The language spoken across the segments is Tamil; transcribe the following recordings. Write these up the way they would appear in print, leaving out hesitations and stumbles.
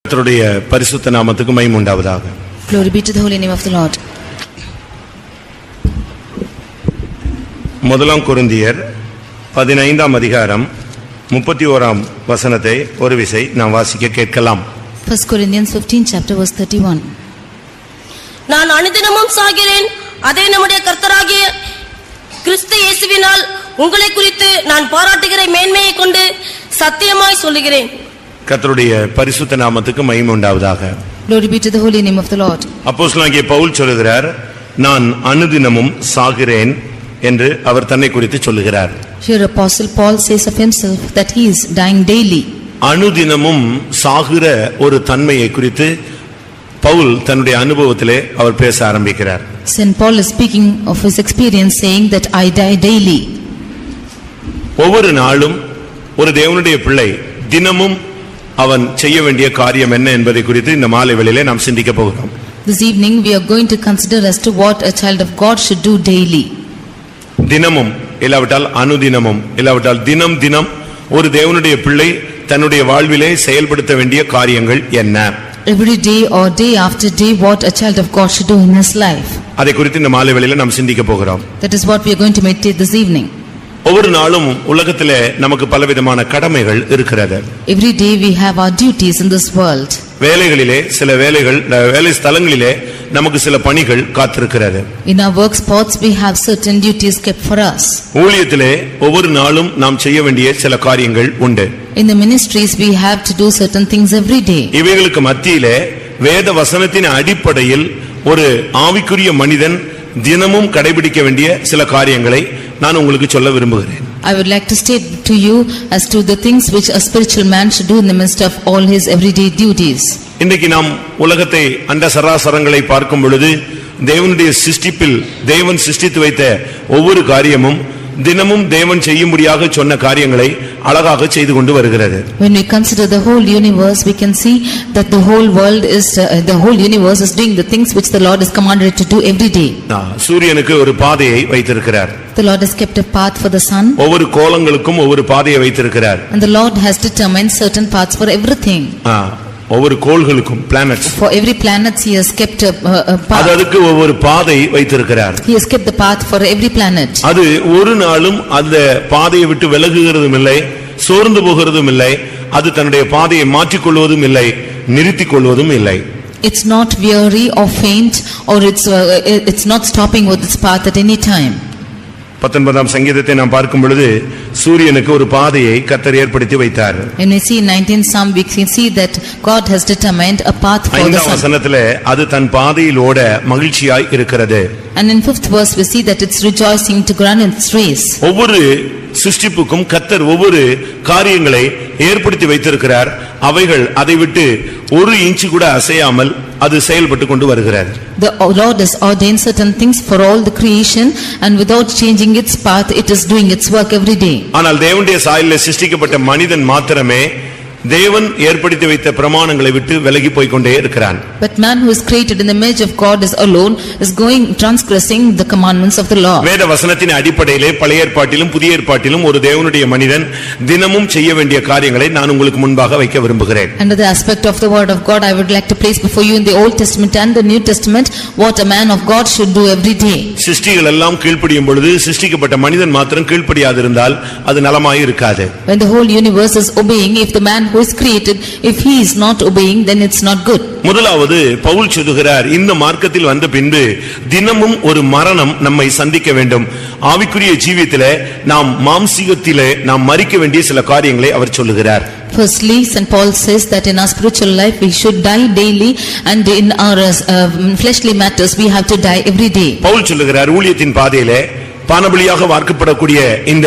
கர்த்தருடைய பரிசுத்த நாமத்துக்கு மகிமை உண்டாவதாக. Glory be to the holy name of the Lord. முதலாம் கொரிந்தியர் 15ஆம் அதிகாரம் 31ஆம் வசனத்தை ஒரு விசை நாம் வாசிக்க கேட்கலாம். 1 Corinthians 15 chapter verse 31. நான் அனுதினமும் சாகிறேன், அதே நம்முடைய கர்த்தராகிய கிறிஸ்து இயேசுவினால் உங்களை குறித்து நான் பாராட்டுகிற மேன்மையை கொண்டு சத்தியமாய் சொல்லுகிறேன். கர்த்தருடைய பரிசுத்த நாமத்துக்கு மகிமை உண்டாவதாக. Glory be to the holy name of the Lord. அப்போஸ்தலனாகிய பவுல் சொல்கிறார், நான் அனுதினமும் சாகிறேன் என்று அவர் தன்னை குறித்து சொல்லுகிறார். Here Apostle Paul says of himself that he is dying daily. அனுதினமும் சாகிற ஒரு தன்மையை குறித்து பவுல் தன்னுடைய அனுபவத்திலே அவர் பேச ஆரம்பிக்கிறார். Saint Paul is speaking of his experience saying that I die daily. ஒவ்வொரு நாளும் ஒரு தேவனுடைய பிள்ளை தினமும் அவன் செய்ய வேண்டிய காரியம் என்ன என்பதை குறித்து இந்த மாலை வேளையிலே நாம் சிந்திக்க போகிறோம். This evening we are going to consider as to what a child of God should do daily. தினமும் இல்லாவிட்டால் அனுதினமும் இல்லாவிட்டால் தினம் தினம் ஒரு தேவனுடைய பிள்ளை தன்னுடைய வாழ்விலே செயல்படுத்த வேண்டிய காரியங்கள் என்ன? Every day or day after day what a child of God should do in his life. அதை குறித்து இந்த மாலை வேளையிலே நாம் சிந்திக்க போகிறோம். That is what we are going to meditate this evening. ஒவ்வொரு நாளும் உலகத்திலே நமக்கு பலவிதமான கடமைகள் இருக்கிறது. Every day we have our duties in this world. வேலைகளிலே சில வேலை ஸ்தலங்களிலே நமக்கு சில பணிகள் காத்திருக்கிறது. In our work spots we have certain duties kept for us. ஊழியத்திலே ஒவ்வொரு நாளும் நாம் செய்ய வேண்டிய சில காரியங்கள் உண்டு. In the ministries we have to do certain things every day. இவைகளுக்கு மத்தியிலே வேத வசனத்தின் அடிப்படையில் ஒரு ஆவிக்குரிய மனிதன் தினமும் கடைபிடிக்க வேண்டிய சில காரியங்களை நான் உங்களுக்கு சொல்ல விரும்புகிறேன். I would like to state to you as to the things which a spiritual man should do in the midst of all his everyday duties. இன்றைக்கு நாம் உலகத்தை அண்ட சராசரங்களை பார்க்கும் பொழுது தேவனுடைய சிருஷ்டிப்பில் தேவன் சிருஷ்டித்து வைத்த ஒவ்வொரு காரியமும் தினமும் தேவன் செய்யும்படியாக சொன்ன காரியங்களை அழகாக செய்து கொண்டு வருகிறது. When we consider the whole universe, we can see that the whole world is the whole universe is doing the things which the Lord has commanded it to do every day. சூரியனுக்கு ஒரு பாதையை வைத்திருக்கிறார். The Lord has kept a path for the sun. ஒவ்வொரு கோளங்களுக்கும் ஒவ்வொரு பாதையை வைத்திருக்கிறார். And the Lord has determined certain paths for everything. ஒவ்வொரு கோள்களுக்கும் planets. For every planet he has kept a path. அதுக்கு ஒவ்வொரு பாதை வைத்திருக்கிறார். He has kept the path for every planet. அது ஒரு நாளும் அந்த பாதையை விட்டு விலகுகிறதும் இல்லை, சோர்ந்து போகிறதும் இல்லை, அது தன்னுடைய பாதையை மாற்றிக் கொள்வதும் இல்லை, நிறுத்திக் கொள்வதும் இல்லை. It's not weary or faint or it's not stopping with its path at any time. 19ஆம் சங்கீதத்தை நாம் பார்க்கும் பொழுது சூரியனுக்கு ஒரு பாதையை கர்த்தர் ஏற்படுத்தி வைத்தார். When we see 19th Psalm we can see that God has determined a path for the sun. 5ஆம் வசனத்திலே அது தன் பாதையில் ஓட மகிழ்ச்சியாய் இருக்கிறது. And in 5th verse we see that it's rejoicing to run its race. ஒவ்வொரு சிருஷ்டிப்புக்கும் கர்த்தர் ஒவ்வொரு காரியங்களை ஏற்படுத்தி வைத்திருக்கிறார். அவைகள் அதை விட்டு ஒரு இன்ச் கூட அசையாமல் அது செயல்பட்டு கொண்டு வருகிறது. The Lord has ordained certain things for all the creation and without changing its path it is doing its work every day. ஆனால் தேவனுடைய சாயலிலே சிருஷ்டிக்கப்பட்ட மனிதன் மாத்திரமே தேவன் ஏற்படுத்தி வைத்த பிரமாணங்களை விட்டு விலகி போய் கொண்டே இருக்கிறான். But man who is created in the image of God is alone is going transgressing the commandments of the law. வேத வசனத்தின் அடிப்படையிலே பழைய ஏற்பாட்டிலும் புதிய ஏற்பாட்டிலும் ஒரு தேவனுடைய மனிதன் தினமும் செய்ய வேண்டிய காரியங்களை நான் உங்களுக்கு முன்பாக வைக்க விரும்புகிறேன். Under the aspect of the word of God I would like to place before you in the Old Testament and the New Testament what a man of God should do every day. சிருஷ்டிகள் எல்லாம் கீழ்ப்படியும் பொழுது சிருஷ்டிக்கப்பட்ட மனிதன் மாத்திரம் கீழ்ப்படியாதிருந்தால் அது நலமாய் இருக்காது. When the whole universe is obeying, if the man who is created, if he is not obeying, then it's not good. முதலாவது பவுல் சொல்லுகிறார், இந்த மார்க்கத்தில் வந்த பின்பு தினமும் ஒரு மரணம் நம்மை சந்திக்க வேண்டும். ஆவிக்குரிய ஜீவியத்திலே நாம் மாம்சீகத்திலே நாம் மரிக்க வேண்டிய சில காரியங்களை அவர் சொல்லுகிறார். Firstly, St. Paul says that in our spiritual life we should die daily and in our fleshly matters we have to die every day. Pavul சொல்லுகிறார், ஊழியத்தின் பாதையிலே பானபலியாக வார்க்கப்படக்கூடிய இந்த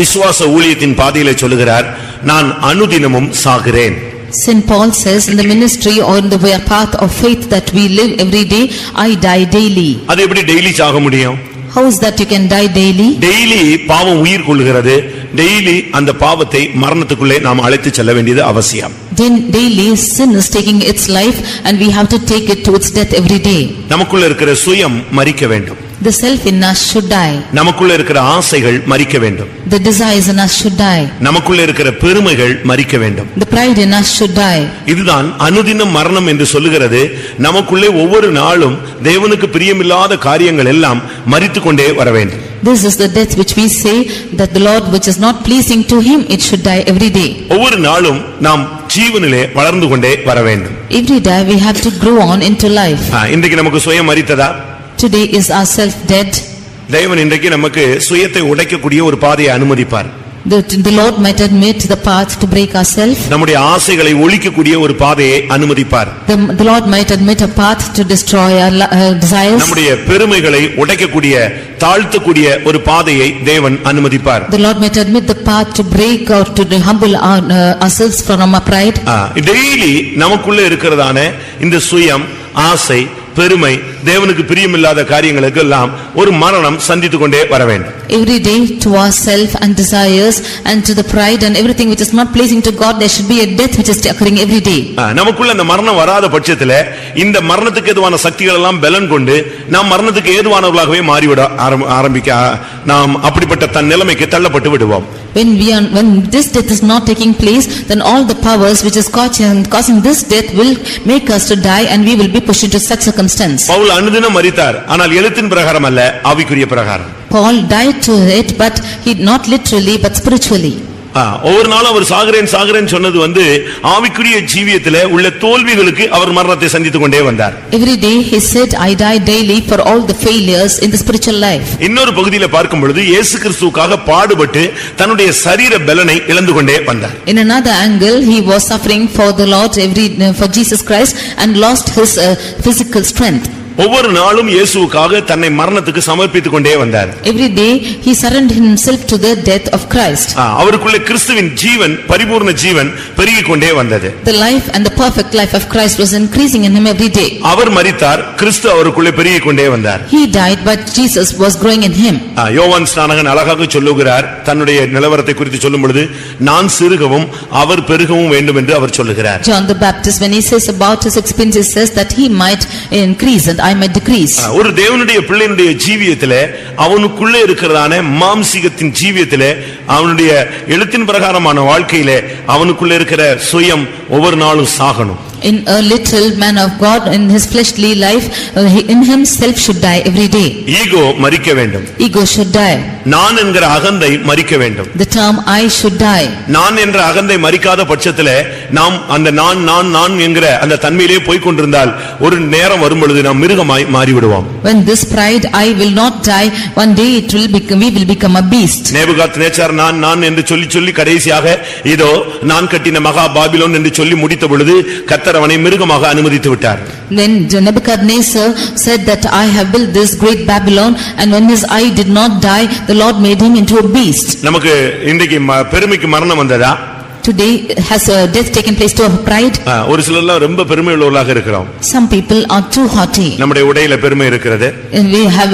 விசுவாச ஊழியத்தின் பாதையிலே சொல்லுகிறார், நான் அனுதினமும் சாகிறேன். St. Paul says in the ministry or in the path of faith that we live every day, I die daily. அது எப்படி டெய்லி சாக முடியும்? How is that you can die daily? Daily பாவம் உயிர் கொள்கிறது. டெய்லி அந்த பாவத்தை மரணத்துக்குள்ளே நாம் அழைத்து செல்ல வேண்டியது அவசியம். Then daily sin is taking its life and we have to take it to its death every day. நமக்குள்ள இருக்கிற சுயம் மரிக்க வேண்டும். The self in us should die. நமக்குள்ள இருக்கிற ஆசைகள் மரிக்க வேண்டும். The desires in us should die. நமக்குள்ள இருக்கிற பெருமைகள் மரிக்க வேண்டும். The pride in us should die. இதுதான் அனுதினம் மரணம் என்று சொல்லுகிறது. நமக்குள்ளே ஒவ்வொரு நாளும் தேவனுக்கு பிரியமில்லாத காரியங்கள் எல்லாம் மரித்துக்கொண்டே வர வேண்டும். This is the death which we say that the Lord which is not pleasing to him, it should die every day. ஒவ்வொரு நாளும் நாம் ஜீவனிலே வளர்ந்து கொண்டே வர வேண்டும். Every day we have to grow on into life. இன்றைக்கு நமக்கு சுயம் மரித்ததா? Today is our self dead. தேவன் இன்றைக்கு நமக்கு சுயத்தை உடைக்கக்கூடிய ஒரு பாதையை அனுமதிப்பார். The Lord might admit the path to break ourselves. நம்முடைய ஆசைகளை ஒழிக்கக்கூடிய ஒரு பாதையை அனுமதிப்பார். The Lord might admit a path to destroy our desires. நம்முடைய பெருமைகளை உடைக்கக்கூடிய தாழ்த்தக்கூடிய ஒரு பாதையை தேவன் அனுமதிப்பார். The Lord might admit the path to break out, to humble ourselves from our pride. Daily நமக்குள்ள இருக்கிறதான இந்த சுயம், ஆசை, பெருமை, தேவனுக்கு பிரியமில்லாத காரியங்களுக்கு எல்லாம் ஒரு மரணம் சந்தித்துக் கொண்டே வர வேண்டும். Every day to ourself and desires and to the pride and everything which is not pleasing to God, there should be a death which is occurring every day. நமக்குள்ள அந்த மரணம் வராத பட்சத்துல இந்த மரணத்துக்கு ஏதுவான சக்திகள் எல்லாம் பலன் கொண்டு நாம் மரணத்துக்கு ஏதுவானவர்களாகவே மாறிவிட ஆரம்பிக்க நாம் அப்படிப்பட்ட தன் நிலைமைக்கு தள்ளப்பட்டு விடுவோம். When this death is not taking place, then all the powers which is causing this death will make us to die and we will be pushed into such circumstance. Pavul அனுதினம் மரித்தார், ஆனால் எழுத்தின் பிரகாரம் அல்ல, ஆவிக்குரிய பிரகாரம். Paul died to it, but he not literally but spiritually. ஒவ்வொரு நாளும் அவர் சாகிறேன் சொன்னது ஆவிக்குரிய ஜீவியத்திலே உள்ள தோல்விகளுக்கு அவர் மரணத்தை சந்தித்துக் கொண்டே வந்தார். Every day he said, I die daily for all the failures in the spiritual life. இன்னொரு பகுதியில பார்க்கும் பொழுது இயேசு கிறிஸ்துவுக்காக பாடுபட்டு தன்னுடைய சரீர பலனை இழந்து கொண்டே வந்தார். In another angle, he was suffering for the Lord for Jesus Christ and lost his physical strength. ஒவ்வொரு நாளும் இயேசுவுக்காக தன்னை மரணத்துக்கு சமர்ப்பித்துக் கொண்டே வந்தார். Every day he surrendered himself to the death of Christ. அவருக்குள்ள கிறிஸ்துவின் ஜீவன், பரிபூர்ண ஜீவன் பெருகிக் கொண்டே வந்தது. The life and the perfect life of Christ was increasing in him every day. அவர் மரித்தார், கிறிஸ்து அவருக்குள்ள பெருகிக் கொண்டே வந்தார். He died, but Jesus was growing in him. யோவான் ஸ்நானகன் அழகாக சொல்லுகிறார், தன்னுடைய நிலவரத்தை குறித்து சொல்லும் பொழுது, நான் சிறுகவும் அவர் பெருகவும் வேண்டும் என்று அவர் சொல்லுகிறார். John the Baptist, when he says about his experience, he says that he might increase and I might decrease. ஒரு தேவனுடைய பிள்ளையினுடைய ஜீவியத்திலே அவனுக்குள்ளே இருக்கிறதான மாம்சீகத்தின் ஜீவியத்திலே அவனுடைய எழுத்தின் பிரகாரமான வாழ்க்கையிலே அவனுக்குள்ளே இருக்கிற சுயம் ஒவ்வொரு நாளும் சாகணும். In a little man of God, in his fleshly life, in himself should die every day. Ego மரிக்க வேண்டும். Ego should die. நான் என்கிற அகந்தை மரிக்க வேண்டும். The term I should die. நான் என்ற அகந்தை மரிக்காத பட்சத்திலே நாம் அந்த நான் என்கிற அந்த தன்மையிலே போய் கொண்டிருந்தால் ஒரு நேரம் வரும் பொழுது நாம் மிருகமாய் மாறிவிடுவோம். When this pride I will not die, one day we will become a beast. Nebuchadnezzar நான் என்று சொல்லி கடைசியாக இதோ நான் கட்டின மகா பாபிலோன் என்று சொல்லி முடித்த பொழுது அவனை மிருகமாக அனுமதித்து விட்டார். Then Nebuchadnezzar said that I have built this great Babylon, and when his eye did not die, the Lord made him into a beast. நமக்கு இன்றைக்கு பெருமைக்கு மரணம் வந்ததா? Today has a death taken place to our pride? ஒரு சிலர்லாம் ரொம்ப பெருமை உள்ளவர்களாக இருக்கிறோம். Some people are too haughty. நம்முடைய உடையில பெருமை இருக்கிறது. We have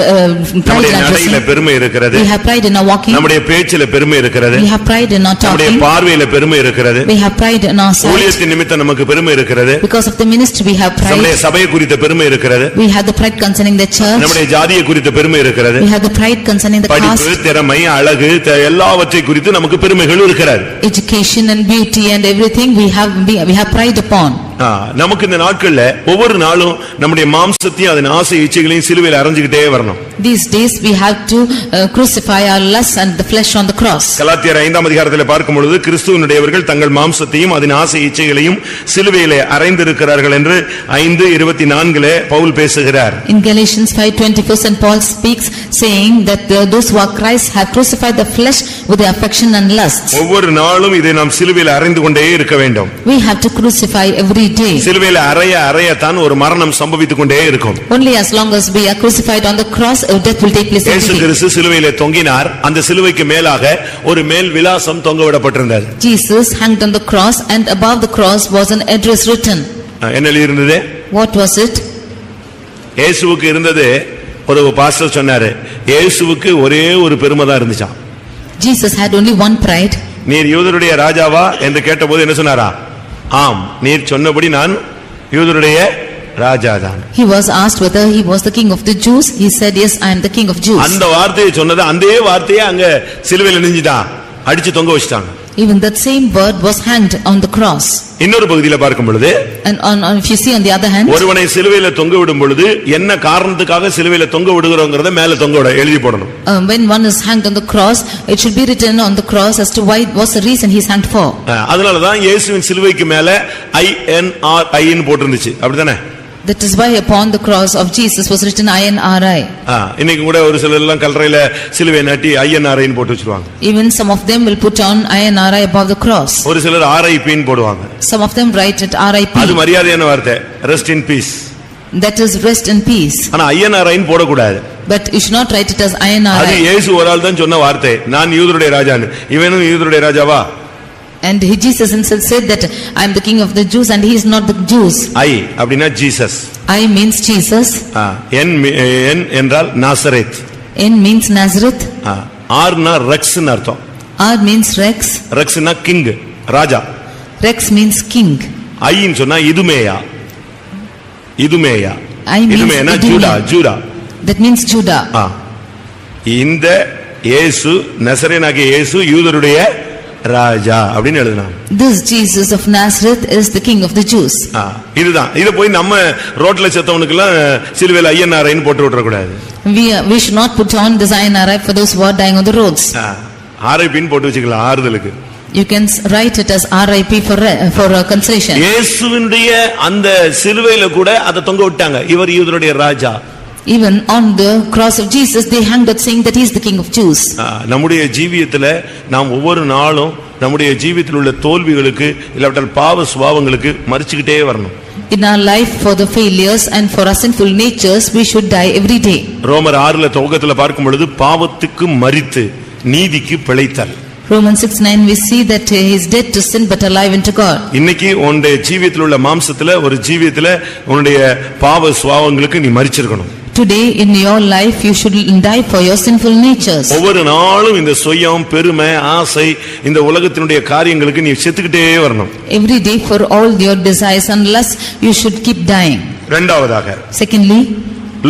pride in our நடையில பெருமை இருக்கிறது. We have pride in our walking. நம்முடைய பேச்சில பெருமை இருக்கிறது. We have pride in our talking. நம்முடைய பார்வையில பெருமை இருக்கிறது. We have pride in our sight. ஊழியத்தின் நிமித்தம் நமக்கு பெருமை இருக்கிறது. Because of the ministry we have pride. நம்முடைய சபையை குறித்த பெருமை இருக்கிறது. We have the pride concerning the church. நம்முடைய ஜாதியை குறித்த பெருமை இருக்கிறது. We have the pride concerning the caste. படிப்பு, திறமை, அழகு எல்லாவற்றை குறித்து நமக்கு பெருமைகள் இருக்கிறது. Education and beauty and everything we have pride upon. நமக்கு இந்த நாட்கள்ல ஒவ்வொரு நாளும் நம்முடைய மாம்சத்தையும் அதன் ஆசை இச்சைகளையும் சிலுவையில் அறைஞ்சுக்கிட்டே வரணும். These days we have to crucify our lusts and the flesh on the cross. கலாத்தியர் 5ஆம் அதிகாரத்தில் பார்க்கும் பொழுது கிறிஸ்துவினுடையவர்கள் தங்கள் மாம்சத்தையும் அதன் ஆசை இச்சைகளையும் சிலுவையிலே அறைந்திருக்கிறார்கள் என்று 5:24 பவுல் பேசுகிறார். In Galatians 5:24 St. Paul speaks saying that those who are Christ have crucified the flesh with their affection and lusts. ஒவ்வொரு நாளும் இதை நாம் சிலுவையில் அறைந்து கொண்டே இருக்க வேண்டும். We have to crucify every day. சிலுவையில் அறைய தான் ஒரு மரணம் சம்பவித்துக் கொண்டே இருக்கும். Only as long as we are crucified on the cross, death will take place. இயேசு கிறிஸ்து சிலுவையிலே தொங்கினார். அந்த சிலுவைக்கு மேலாக ஒரு மேல் விலாசம் தொங்கவிடப்பட்டிருந்தது. Jesus hanged on the cross, and above the cross was an address written. என்ன இருந்தது? What was it? இயேசுவுக்கு இருந்தது, ஒரு பாஸ்டர் சொன்னாரு, இயேசுவுக்கு ஒரே ஒரு பெருமை தான் இருந்துச்சாம். Jesus had only one pride. நீர் யூதருடைய ராஜாவா என்று கேட்டபோது என்ன சொன்னாரா? ஆம், நீர் சொன்னபடி நான் யூதருடைய ராஜாதான். He was asked whether he was the king of the Jews. He said, yes, I am the king of Jews. அந்த வார்த்தையை சொன்னது அதே வார்த்தையை அங்க சிலுவையில் நெஞ்சிட்டான், அடிச்சு தொங்க வச்சிட்டாங்க. Even that same word was hanged on the cross. இன்னொரு பகுதியில பார்க்கும் பொழுது, and if you see on the other hand, ஒருவனை சிலுவையில தொங்க விடும் பொழுது என்ன காரணத்துக்காக சிலுவையில தொங்க விடுகிறோம்ங்கறத மேல தொங்க விட எழுதி போடணும். When one is hanged on the cross, it should be written on the cross as to why, what's the reason he is hanged for. அதனால தான் இயேசுவின் சிலுவைக்கு மேல INRI ன்னு போட்டுருந்துச்சு, அப்படிதானே? That is why upon the cross of Jesus was written INRI. இன்னைக்கு கூட ஒரு சிலர் எல்லாம் கல்லறையில சிலுவை நாட்டி INRI ன்னு போட்டு வச்சிருவாங்க. Even some of them will put on INRI above the cross. ஒரு சிலர் RIP ன்னு போடுவாங்க. Some of them write it RIP. அது மரியாதையான வார்த்தை, rest in peace. That is rest in peace. ஆனா INRI ன்னு போட கூடாது. But you should not write it as INRI. அது இயேசு ஒரு ஆள் தான் சொன்ன வார்த்தை, நான் யூதருடைய ராஜான்னு. இவனும் யூதருடைய ராஜாவா? And Jesus himself said that I am the king of the Jews and he is not the Jews. I அப்படினா Jesus. I means Jesus. N என்றால் Nazareth. N means Nazareth. R னா ரெக்ஸ் ன்னு அர்த்தம். R means Rex. ரெக்ஸ் னா கிங், ராஜா. Rex means king. I ன்னு சொன்னா இதுமேயா. இதுமேயா. I means இதுமேனா ஜூடா. That means Judah. இந்த இயேசு நசரேயனாகிய இயேசு யூதருடைய ராஜா அப்படினு எழுதுனாங்க. This Jesus of Nazareth is the king of the Jews. இதுதான். இத போய் நம்ம ரோட்ல செத்தவனுக்கு எல்லாம் சிலுவையில INRI ன்னு போட்டு விட்டுற கூடாது. We should not put on this INRI for those who are dying on the roads. RIP ன்னு போட்டு வச்சுக்கலாம் ஆறுதலுக்கு. You can write it as RIP for consolation. இயேசுவினுடைய அந்த சிலுவையில கூட அத தொங்க விட்டாங்க, இவர் யூதருடைய ராஜா. Even on the cross of Jesus they hanged it saying that he is the king of Jews. நம்முடைய ஜீவியத்துல நாம் ஒவ்வொரு நாளும் நம்முடைய ஜீவியத்தில் உள்ள தோல்விகளுக்கு இல்லாவிட்டால் பாவ சுபாவங்களுக்கு மரிச்சுக்கிட்டே வரணும். In our life, for the failures and for our sinful natures, we should die every day. ரோமர் 6ல துவக்கத்துல பார்க்கும் பொழுது பாவத்துக்கு மரித்து நீதிக்கு பிழைத்தல். Romans 6:9 we see that he is dead to sin but alive unto God. இன்னைக்கு உன்னுடைய ஜீவியத்தில் உள்ள மாம்சத்துல ஒரு ஜீவியத்துல உன்னுடைய பாவ சுபாவங்களுக்கு நீ மரிச்சிருக்கணும். Today in your life you should die for your sinful natures. ஒவ்வொரு நாளும் இந்த சுயம், பெருமை, ஆசை, இந்த உலகத்தினுடைய காரியங்களுக்கு நீ செத்துக்கிட்டே வரணும். Every day for all your desires and lusts you should keep dying. இரண்டாவதாக, Secondly,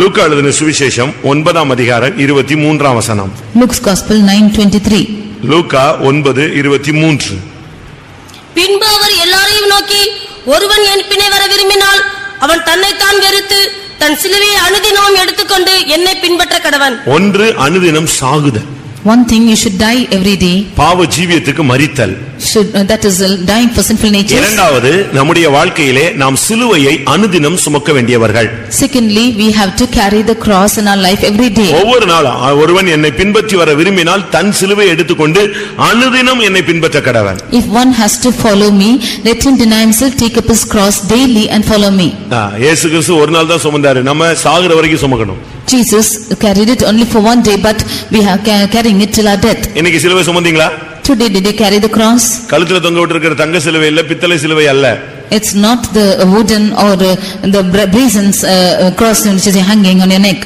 லூக்கா எழுதின சுவிசேஷம் 9ஆம் அதிகாரம் 23ஆம் வசனம். Luke's Gospel 9:23. லூக்கா 9:23. பின்பு அவர் எல்லாரையும் நோக்கி, ஒருவன் என் பின்னே வர விரும்பினால் அவன் தன்னைத்தான் வெறுத்து தன் சிலுவையை அனுதினமும் எடுத்துக்கொண்டு என்னை பின்பற்ற கடவன். ஒன்று அனுதினம் சாகுதல். One thing, you should die every day. பாவ ஜீவியத்துக்கு மரித்தல். That is dying for sinful natures. இரண்டாவது, நம்முடைய வாழ்க்கையிலே நாம் சிலுவையை அனுதினம் சுமக்க வேண்டியவர்கள். Secondly, we have to carry the cross in our life every day. ஒவ்வொரு நாளும் ஒருவன் என்னை பின்பற்றி வர விரும்பினால் தன் சிலுவையை எடுத்துக்கொண்டு அனுதினம் என்னை பின்பற்ற கடவன். If one has to follow me, let him deny himself, take up his cross daily and follow me. இயேசு கிறிஸ்து ஒரு நாள் தான் சுமந்தாரு, நம்ம சாகுற வரைக்கும் சுமக்கணும். Jesus carried it only for one day, but we are carrying it till our death. இன்னைக்கு சிலுவை சுமந்தீங்களா? Today did you carry the cross? கழுத்துல தொங்க விட்டிருக்கிற தங்க சிலுவை இல்ல, பித்தளை சிலுவை அல்ல. It's not the wooden or the brazen cross which is hanging on your neck.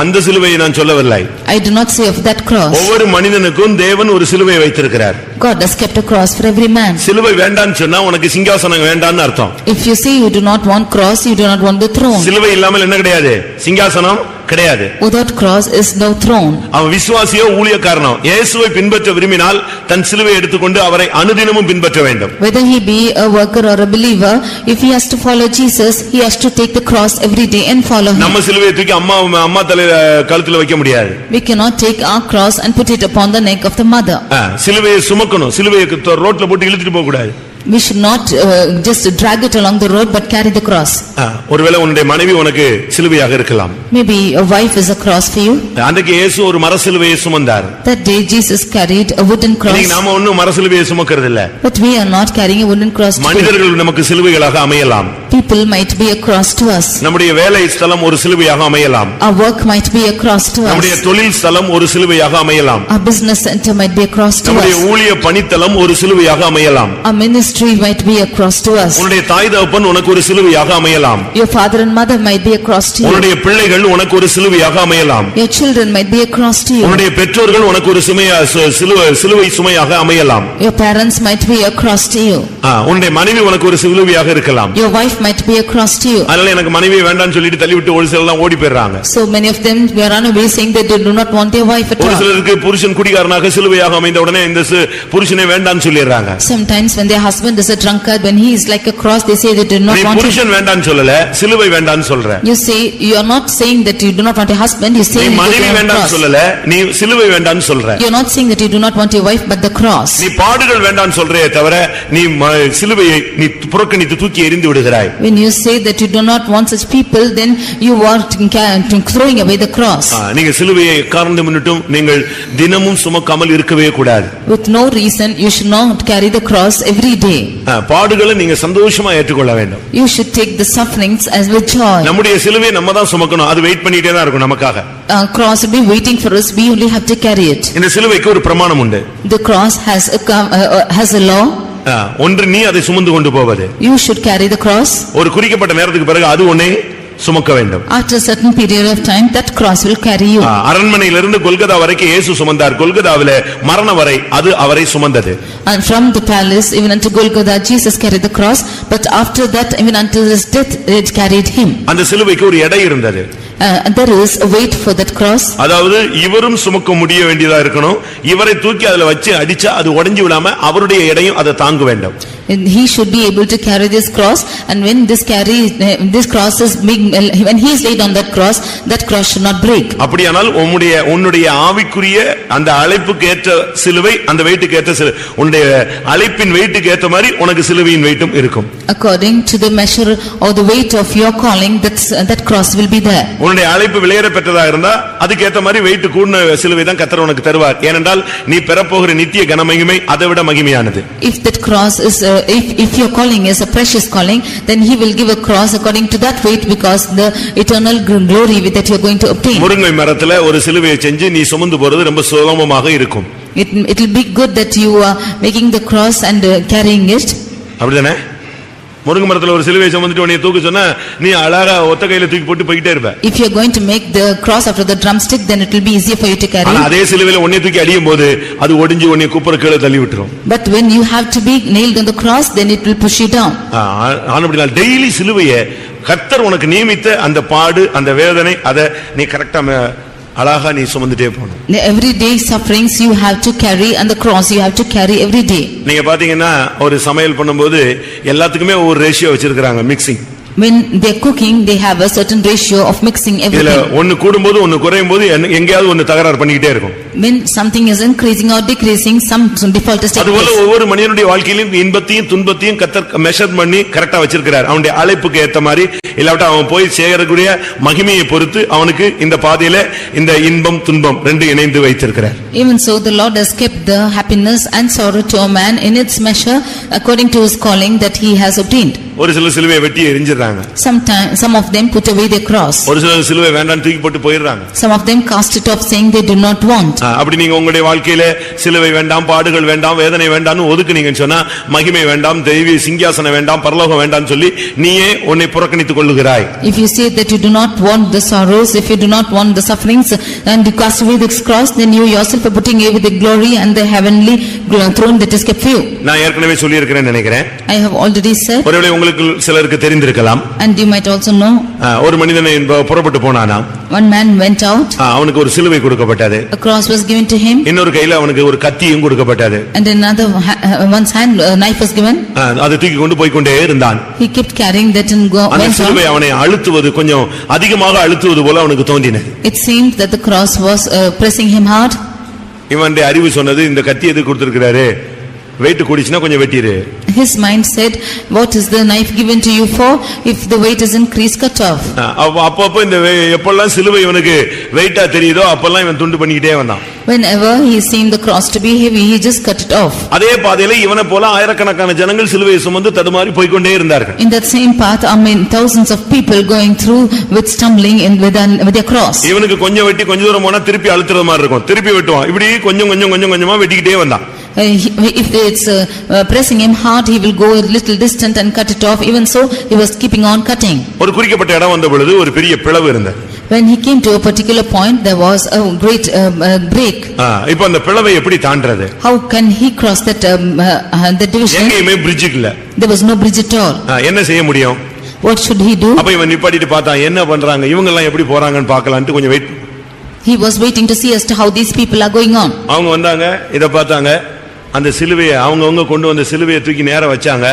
அந்த சிலுவையை நான் சொல்லவில்லை. I do not say of that cross. ஒவ்வொரு மனிதனுக்கும் தேவன் ஒரு சிலுவையை வைத்திருக்கிறார். God has kept a cross for every man. சிலுவை வேண்டாம்னு சொன்னா உனக்கு சிங்காசனம் வேண்டாம்னு அர்த்தம். If you say you do not want cross, you do not want the throne. சிலுவை இல்லாமல் என்ன கிடையாது? சிங்காசனம் கிடையாது. Without cross is no throne. அவன் விசுவாசியோ ஊழியக்காரனோ இயேசுவை பின்பற்ற விரும்பினால் தன் சிலுவையை எடுத்துக்கொண்டு அவரை அனுதினமும் பின்பற்ற வேண்டும். Whether he be a worker or a believer, if he has to follow Jesus, he has to take the cross every day and follow him. நம்ம சிலுவையை தூக்கி அம்மா தலையில கழுத்துல வைக்க முடியாது. We cannot take our cross and put it upon the neck of the mother. சிலுவையை சுமக்கணும். சிலுவையை ரோட்ல போட்டு இழுத்துட்டு போக கூடாது. We should not just drag it along the road but carry the cross. ஒருவேளை உன்னுடைய மனைவி உனக்கு சிலுவையாக இருக்கலாம். Maybe a wife is a cross for you. அன்றைக்கு இயேசு ஒரு மர சிலுவையை சுமந்தார். That day Jesus carried a wooden cross. இன்னைக்கு நாம ஒண்ணும் மர சிலுவையை சுமக்கிறது இல்ல. But we are not carrying a wooden cross today. மனிதர்கள் நமக்கு சிலுவைகளாக அமையலாம். People might be a cross to us. நம்முடைய வேலை ஸ்தலம் ஒரு சிலுவையாக அமையலாம். Our work might be a cross to us. நம்முடைய தொழில் ஸ்தலம் ஒரு சிலுவையாக அமையலாம். Our business center might be a cross to us. நம்முடைய ஊழிய பணித்தலம் ஒரு சிலுவையாக அமையலாம். Our ministry tree might be a cross to us. உன்னுடைய தாய் தகப்பன் உனக்கு ஒரு சிலுவையாக அமையலாம். Your father and mother might be a cross to you. உன்னுடைய பிள்ளைகள் உனக்கு ஒரு சிலுவையாக அமையலாம். Your children might be a cross to you. உன்னுடைய பெற்றோர்கள் உனக்கு ஒரு சிலுவை சுமையாக அமையலாம். Your parents might be a cross to you. உன்னுடைய மனைவி உனக்கு ஒரு சிலுவையாக இருக்கலாம். Your wife might be a cross to you. அதனால எனக்கு மனைவி வேண்டாம்னு சொல்லிட்டு தள்ளிவிட்டு ஒரு சிலர் ஓடி போயிடுறாங்க. So many of them were run away saying that they do not want their wife at all. ஒரு சிலருக்கு புருஷன் குடிகாரனாக சிலுவையாக அமைந்த உடனே இந்த புருஷனை வேண்டாம்னு சொல்லிடுறாங்க. Sometimes when their husband is a drunkard, when he is like a cross, they say they do not want him. புருஷன் வேண்டாம்னு சொல்லல, சிலுவை வேண்டாம்னு சொல்ற. You say, you are not saying that you do not want a husband, you say மனைவி வேண்டாம்னு சொல்லல, நீ சிலுவை வேண்டாம்னு சொல்ற. You are not saying that you do not want your wife but the cross. நீ பாடுகள் வேண்டாம்னு சொல்றே தவிர நீ சிலுவையை நீ புறக்கணித்து தூக்கி எறிந்து விடுகிறாய். When you say that you do not want such people, then you are throwing away the cross. நீங்க சிலுவையை காரணம் முன்னிட்டும் நீங்கள் தினமும் சுமக்காமல் இருக்கவே கூடாது. With no reason you should not carry the cross every day. பாடுகளை நீங்க சந்தோஷமா ஏற்றுக்கொள்ள வேண்டும். You should take the sufferings as with joy. நம்முடைய சிலுவையை நம்ம தான் சுமக்கணும். அது வெயிட் பண்ணிட்டே தான் இருக்கும் நமக்காக. Cross will be waiting for us, we only have to carry it. இந்த சிலுவைக்கு ஒரு பிரமாணம் உண்டு. The cross has a law. ஒன்று நீ அதை சுமந்து கொண்டு போவது. You should carry the cross. ஒரு குறிக்கப்பட்ட நேரத்துக்கு பிறகு அது உன்னை சுமக்க வேண்டும். After a certain period of time that cross will carry you. அரண்மனையிலிருந்து Golgotha வரைக்கும் இயேசு சுமந்தார். கொல்கதாவிலே மரணம் வரை அது அவரை சுமந்தது. And from the palace even unto Golgotha Jesus carried the cross, but after that even until his death it carried him. அந்த சிலுவைக்கு ஒரு எடை இருந்தது. There is a weight for that cross. அதாவது இவரும் சுமக்க முடிய வேண்டியதா இருக்கணும். இவரை தூக்கி அதுல வச்சு அடிச்சா அது உடைஞ்சு விடாம அவருடைய எடையும் அதை தாங்க வேண்டும். And he should be able to carry this cross, and when this cross is being, when he is laid on that cross should not break. அப்படியானால் உன்னுடைய ஆவிக்குரிய அந்த அழைப்புக்கு ஏற்ற சிலுவை, அந்த வெயிட்டுக்கு ஏற்ற சிலுவை, உன்னுடைய அழைப்பின் வெயிட்டுக்கு ஏற்ற மாதிரி உனக்கு சிலுவையின் வெயிட்டும் இருக்கும். According to the measure or the weight of your calling, that cross will be there. உன்னுடைய அழைப்பு விலையேற பெற்றதாக இருந்தா அதுக்கு ஏற்ற மாதிரி வெயிட் கூடின சிலுவை தான் கர்த்தர் உனக்கு தருவார். ஏனென்றால் நீ பெறப்போகிற நித்திய கனமகிமை அதை விட மகிமையானது. If that cross is if your calling is a precious calling, then he will give a cross according to that weight, because the eternal glory that you are going to obtain. முருங்கை மரத்துல ஒரு சிலுவையை செஞ்சு நீ சுமந்து போறது ரொம்ப சுலபமாக இருக்கும். It will be good that you are making the cross and carrying it. அப்படிதானே? முருங்கை மரத்துல ஒரு சிலுவையை சுமந்துட்டு உன்னை தூக்க சொன்னா நீ அழகா ஒத்த கையில தூக்கி போட்டு போயிட்டே இருப்ப. If you are going to make the cross after the drumstick, then it will be easier for you to carry. அதே சிலுவையில உன்னை தூக்கி அடியும் போது அது ஒடிஞ்சு உன்னை குப்புற கீழ தள்ளி விட்டுரும். But when you have to be nailed on the cross, then it will push you down. ஆனபடியால் டெய்லி சிலுவையை கர்த்தர் உனக்கு நியமித்த அந்த பாடு அந்த வேதனை அதை நீ கரெக்டா அழகா நீ சுமந்துட்டே போகணும். Every day sufferings you have to carry, and the cross you have to carry every day. நீங்க பாத்தீங்கன்னா ஒரு சமையல் பண்ணும்போது எல்லாத்துக்குமே ஒரு ரேஷியோ வச்சிருக்காங்க, mixing. When they are cooking, they have a certain ratio of mixing everything. இதுல ஒன்னு கூடும்போது ஒன்னு குறையும் போது எங்கயாவது ஒன்னு தகராறு பண்ணிக்கிட்டே இருக்கும். When something is increasing or decreasing, some default is taking place. அதுபோல ஒவ்வொரு மனிதனுடைய வாழ்க்கையிலும் இன்பத்தையும் துன்பத்தையும் கர்த்தர் மெஷர் பண்ணி கரெக்டா வச்சிருக்கிறார். அவனுடைய அழைப்புக்கு ஏத்த மாதிரி, இல்லாவிட்டா அவன் போய் சேரக்கூடிய மகிமையை பொறுத்து அவனுக்கு இந்த பாதையில இந்த இன்பம் துன்பம் ரெண்டு இணைந்து வைத்திருக்கிறார். Even so, the Lord has kept the happiness and sorrow to a man in its measure according to his calling that he has obtained. ஒரு சில சிலுவையை வெட்டி எறிஞ்சிடறாங்க. Some of them put away their cross. ஒரு சில சிலுவை வேண்டாம்னு தூக்கி போட்டு போயிடுறாங்க. Some of them cast it off saying they do not want. அப்படி நீங்க உங்களுடைய வாழ்க்கையில சிலுவை வேண்டாம், பாடுகள் வேண்டாம், வேதனை வேண்டாம்னு ஒதுக்குனீங்கன்னு சொன்னா மகிமை வேண்டாம், தெய்வீக சிங்காசனம் வேண்டாம், பரலோகம் வேண்டாம்னு சொல்லி நீயே உன்னை புறக்கணித்துக் கொள்ளுகிறாய். If you say that you do not want the sorrows, if you do not want the sufferings, and you cast away this cross, then you yourself are putting away the glory and the heavenly throne that is kept for you. நான் ஏற்கனவே சொல்லி இருக்கிறேன்னு நினைக்கிறேன். I have already said. ஒருவேளை உங்களுக்கு சிலருக்கு தெரிந்திருக்கலாம். And you might also know. ஒரு மனிதன் புறப்பட்டு போனானா. One man went out. அவனுக்கு ஒரு சிலுவை கொடுக்கப்பட்டது. A cross was given to him. இன்னொரு கையில அவனுக்கு ஒரு கத்தியும் கொடுக்கப்பட்டது. And another one's hand a knife was given. அதை தூக்கி கொண்டு போய் கொண்டே இருந்தான். He kept carrying that and went on. அந்த சிலுவை அவனை அழுத்துவது, கொஞ்சம் அதிகமாக அழுத்துவது போல அவனுக்கு தோன்றினது. It seemed that the cross was pressing him hard. இவனுடைய அறிவு சொன்னது, இந்த கத்தி எதுக்கு கொடுத்திருக்கிறாரு, weight கூடிச்சுனா கொஞ்சம் வெட்டிரு. His mind said, what is the knife given to you for? If the weight is increased, cut off. அப்பப்ப இந்த எப்பெல்லாம் சிலுவை இவனுக்கு வெயிட்டா தெரியுதோ அப்பெல்லாம் இவன் துண்டு பண்ணிக்கிட்டே வந்தான். Whenever he seen the cross to be heavy, he just cut it off. அதே பாதையில இவனை போல ஆயிரக்கணக்கான ஜனங்கள் சிலுவையை சுமந்து தடுமாறி போய் கொண்டே இருந்தார்கள். In that same path, thousands of people going through with stumbling with their cross. இவனுக்கு கொஞ்சம் வெட்டி கொஞ்ச தூரம் போனா திருப்பி அழுத்துறது மாதிரி இருக்கும், திருப்பி வெட்டுவான், இப்படி கொஞ்சம் கொஞ்சமா வெட்டிக்கிட்டே வந்தான். If it's pressing him hard, he will go a little distant and cut it off. Even so, he was keeping on cutting. ஒரு குறிக்கப்பட்ட இடம் வந்த பொழுது ஒரு பெரிய பிளவு இருந்தது. When he came to a particular point, there was a great break. இப்போ அந்த பிளவை எப்படி தாண்டறது? How can he cross that the division? எங்கேயுமே bridge இல்ல. There was no bridge at all. என்ன செய்ய முடியும்? What should he do? அப்ப இவன் நிப்பாட்டிட்டு பார்த்தா என்ன பண்றாங்க இவங்க எல்லாம் எப்படி போறாங்கன்னு பார்க்கலாம்னு கொஞ்சம் wait. He was waiting to see as to how these people are going on. அவங்க வந்தாங்க, இத பார்த்தாங்க, அந்த சிலுவையை அவங்கவங்க கொண்டு வந்த சிலுவையை தூக்கி நேரா வச்சாங்க.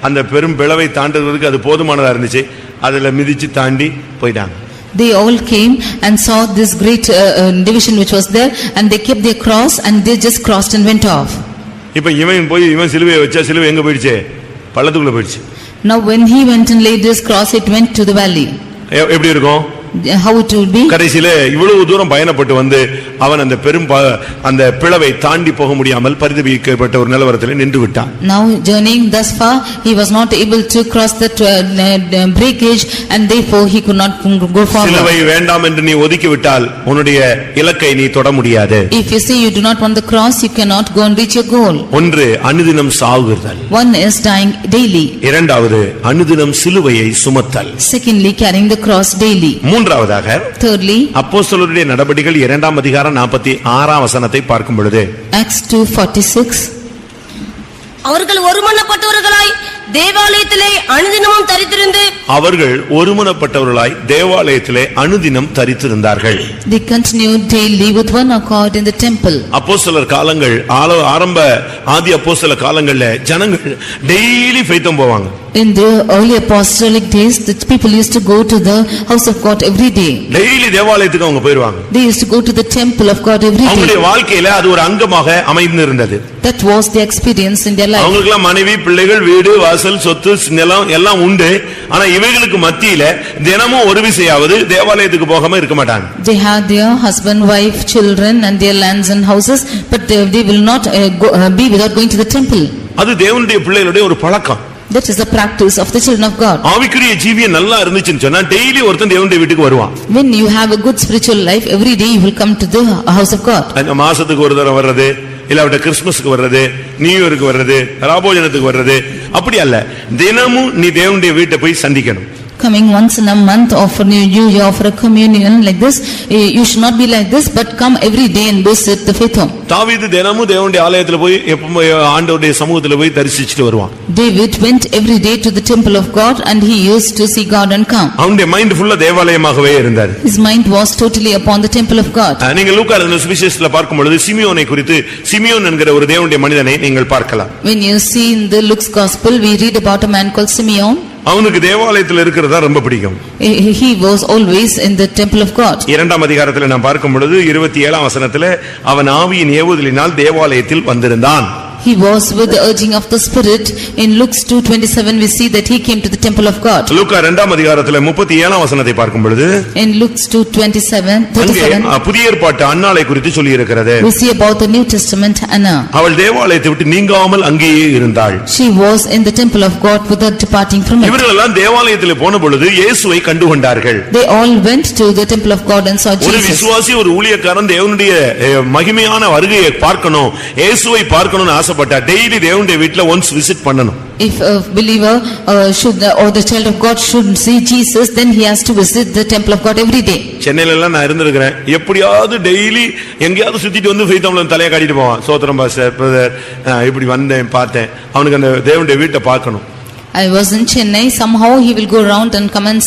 அந்த பெரும் பிளவை தாண்டறதுக்கு அது போதுமானதா இருந்துச்சு. அதுல மிதிச்சு தாண்டி போயிட்டாங்க. They all came and saw this great division which was there, and they kept their cross and they just crossed and went off. இப்ப இவன் சிலுவையை வச்சா சிலுவை எங்க போயிடுச்சு? பள்ளத்துக்குள்ள போயிடுச்சு. Now when he went and laid his cross, it went to the valley. எப்படி இருக்கும்? How it would be? கடைசியில இவ்வளவு தூரம் பயணப்பட்டு வந்து அவன் அந்த பெரும் அந்த பிளவை தாண்டி போக முடியாமல் பரிதபிக்கப்பட்ட ஒரு நிலவரத்தில் நின்று விட்டான். Now journeying thus far, he was not able to cross that breakage, and therefore he could not go forward. சிலுவை வேண்டாம் என்று நீ ஒதுக்கி விட்டால் உன்னுடைய இலக்கை நீ தொட முடியாது. If you say you do not want the cross, you cannot go and reach your goal. ஒன்று அனுதினம் சாகுதல். One is dying daily. இரண்டாவது அனுதினம் சிலுவையை சுமத்தல். Secondly, carrying the cross daily. மூன்றாவதாக Thirdly, அப்போஸ்தலருடைய நடபடிகள் 2ஆம் அதிகாரம் 46ஆம் வசனத்தை பார்க்கும் பொழுது Acts 2:46, அவர்கள் ஒருமனப்பட்டவர்களாய் தேவாலயத்திலே அனுதினமும் தரித்திருந்து அனுதினம் தரித்திருந்தார்கள். they continued daily with one accord in the temple. அப்போஸ்தலர் காலங்கள் ஆரம்ப ஆதி அப்போஸ்தல காலங்கள்ல ஜனங்கள் டெய்லி ஃபெய்த்தம் போவாங்க. In the early apostolic days, the people used to go to the house of God every day. Daily தேவாலயத்துக்கு அவங்க போயிடுவாங்க. They used to go to the temple of God every day. அவங்களுடைய வாழ்க்கையில அது ஒரு அங்கமாக அமைந்திருந்தது. That was the experience in their life. அவங்களுக்கு மனைவி பிள்ளைகள் வீடு வாசல் சொத்து நிலம் எல்லாம் உண்டு. ஆனா இவைகளுக்கு மத்தியில தினமும் ஒரு விசையாவது தேவாலயத்துக்கு போகாம இருக்க மாட்டாங்க. They had their husband, wife, children and their lands and houses, but they will not be without going to the temple. அது தேவனுடைய பிள்ளைகளுடைய ஒரு பழக்கம். That is the practice of the children of God. ஆவிக்குரிய ஜீவியம் நல்லா இருந்துச்சுன்னு சொன்னா டெய்லி ஒருத்தன் தேவனுடைய வீட்டுக்கு வருவான். When you have a good spiritual life, every day you will come to the house of God. அந்த மாசத்துக்கு ஒரு தடவை வர்றது, இல்லாவிட்ட கிறிஸ்துமஸ்க்கு வர்றது, நியூ இயருக்கு வர்றது, ராபோஜனத்துக்கு வர்றது, அப்படி அல்ல. தினமும் நீ தேவனுடைய வீட்டை போய் சந்திக்கணும். Coming once in a month or for New Year or for a communion like this, you should not be like this, but come every day and visit the faith home. தாவீது தினமும் தேவனுடைய ஆலயத்துல போய் எப்பவும் ஆண்டவருடைய சமூகத்துல போய் தரிசிச்சிட்டு வருவான். David went every day to the temple of God and he used to see God and come. அவனுடைய மைண்ட் ஃபுல்லா தேவாலயமாகவே இருந்தது. His mind was totally upon the temple of God. நீங்க லூக்கா சுவிசேஷத்துல பார்க்கும் பொழுது சிமியோனை குறித்து சிமியோன் என்கிற ஒரு தேவனுடைய மனிதனை நீங்கள் பார்க்கலாம். When you see in the Luke's gospel, we read about a man called Simeon. அவனுக்கு தேவாலயத்தில் இருக்கிறதா ரொம்ப பிடிக்கும். He was always in the temple of God. 2ஆம் அதிகாரத்தில் நாம் பார்க்கும் பொழுது 27ஆம் வசனத்திலே அவன் ஆவியின் ஏவுதலினால் தேவாலயத்தில் வந்திருந்தான். He was with the urging of the Spirit. In Luke 2:27 we see that he came to the temple of God. லூக்கா 2ஆம் அதிகாரத்தில் 37ஆம் வசனத்தை பார்க்கும் பொழுது In Luke 2:37 புதிய ஏற்பாட்டு அன்னாளை குறித்து சொல்லி இருக்கிறது. we see about the New Testament Anna. அவள் தேவாலயத்தை விட்டு நீங்காமல் அங்கேயே இருந்தாள். She was in the temple of God without departing from it. இவர்கள் எல்லாம் தேவாலயத்தில் போன பொழுது இயேசுவை கண்டுகொண்டார்கள். They all went to the temple of God and saw Jesus. ஒரு விசுவாசி ஒரு ஊழியக்காரன் தேவனுடைய மகிமையான வருகையை பார்க்கணும், இயேசுவை பார்க்கணும்னு ஆசைப்பட்டா டெய்லி தேவனுடைய வீட்ல once visit பண்ணணும். If a believer should or the child of God should see Jesus, then he has to visit the temple of God every day. சென்னையில எல்லாம் நான் இருந்திருக்கிறேன். எப்படியாவது டெய்லி எங்கேயாவது சுத்திட்டு வந்து ஃபெய்த்தம்ல தலைய காட்டிட்டு போவான். சோத்திரம் பாஸ்டர் பிரதர் இப்படி வந்தேன் பார்த்தேன். அவனுக்கு அந்த தேவனுடைய வீட்டை பார்க்கணும். I was in Chennai. Somehow he will go around and come and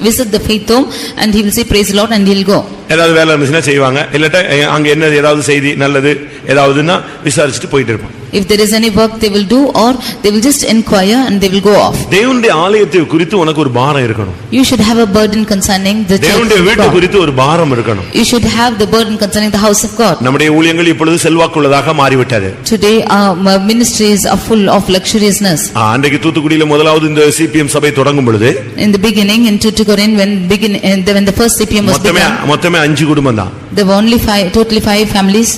visit the faith home, and he will say praise the Lord and he'll go. ஏதாவது வேலை இருந்துச்சுன்னா செய்வாங்க, இல்லட்டா அங்க என்ன ஏதாவது செய்தி நல்லது ஏதாவதுன்னா விசாரிச்சுட்டு போயிட்டு இருப்பான். If there is any work they will do, or they will just inquire and they will go off. தேவனுடைய ஆலயத்தை குறித்து உனக்கு ஒரு பாரம் இருக்கணும். You should have a burden concerning the church. தேவனுடைய வீட்டை குறித்து ஒரு பாரம் இருக்கணும். You should have the burden concerning the house of God. நம்முடைய ஊழியங்கள் இப்பொழுது செல்வாக்குள்ளதாக மாறிவிட்டது. Today our ministries are full of luxuriousness. அன்றைக்கு தூத்துக்குடியில முதலாவது இந்த சிபிஎம் சபை தொடங்கும் பொழுது in the beginning in Tuticorin when the first CPM was begun, மொத்தமே 5 குடும்பம் தான். There were only totally 5 families.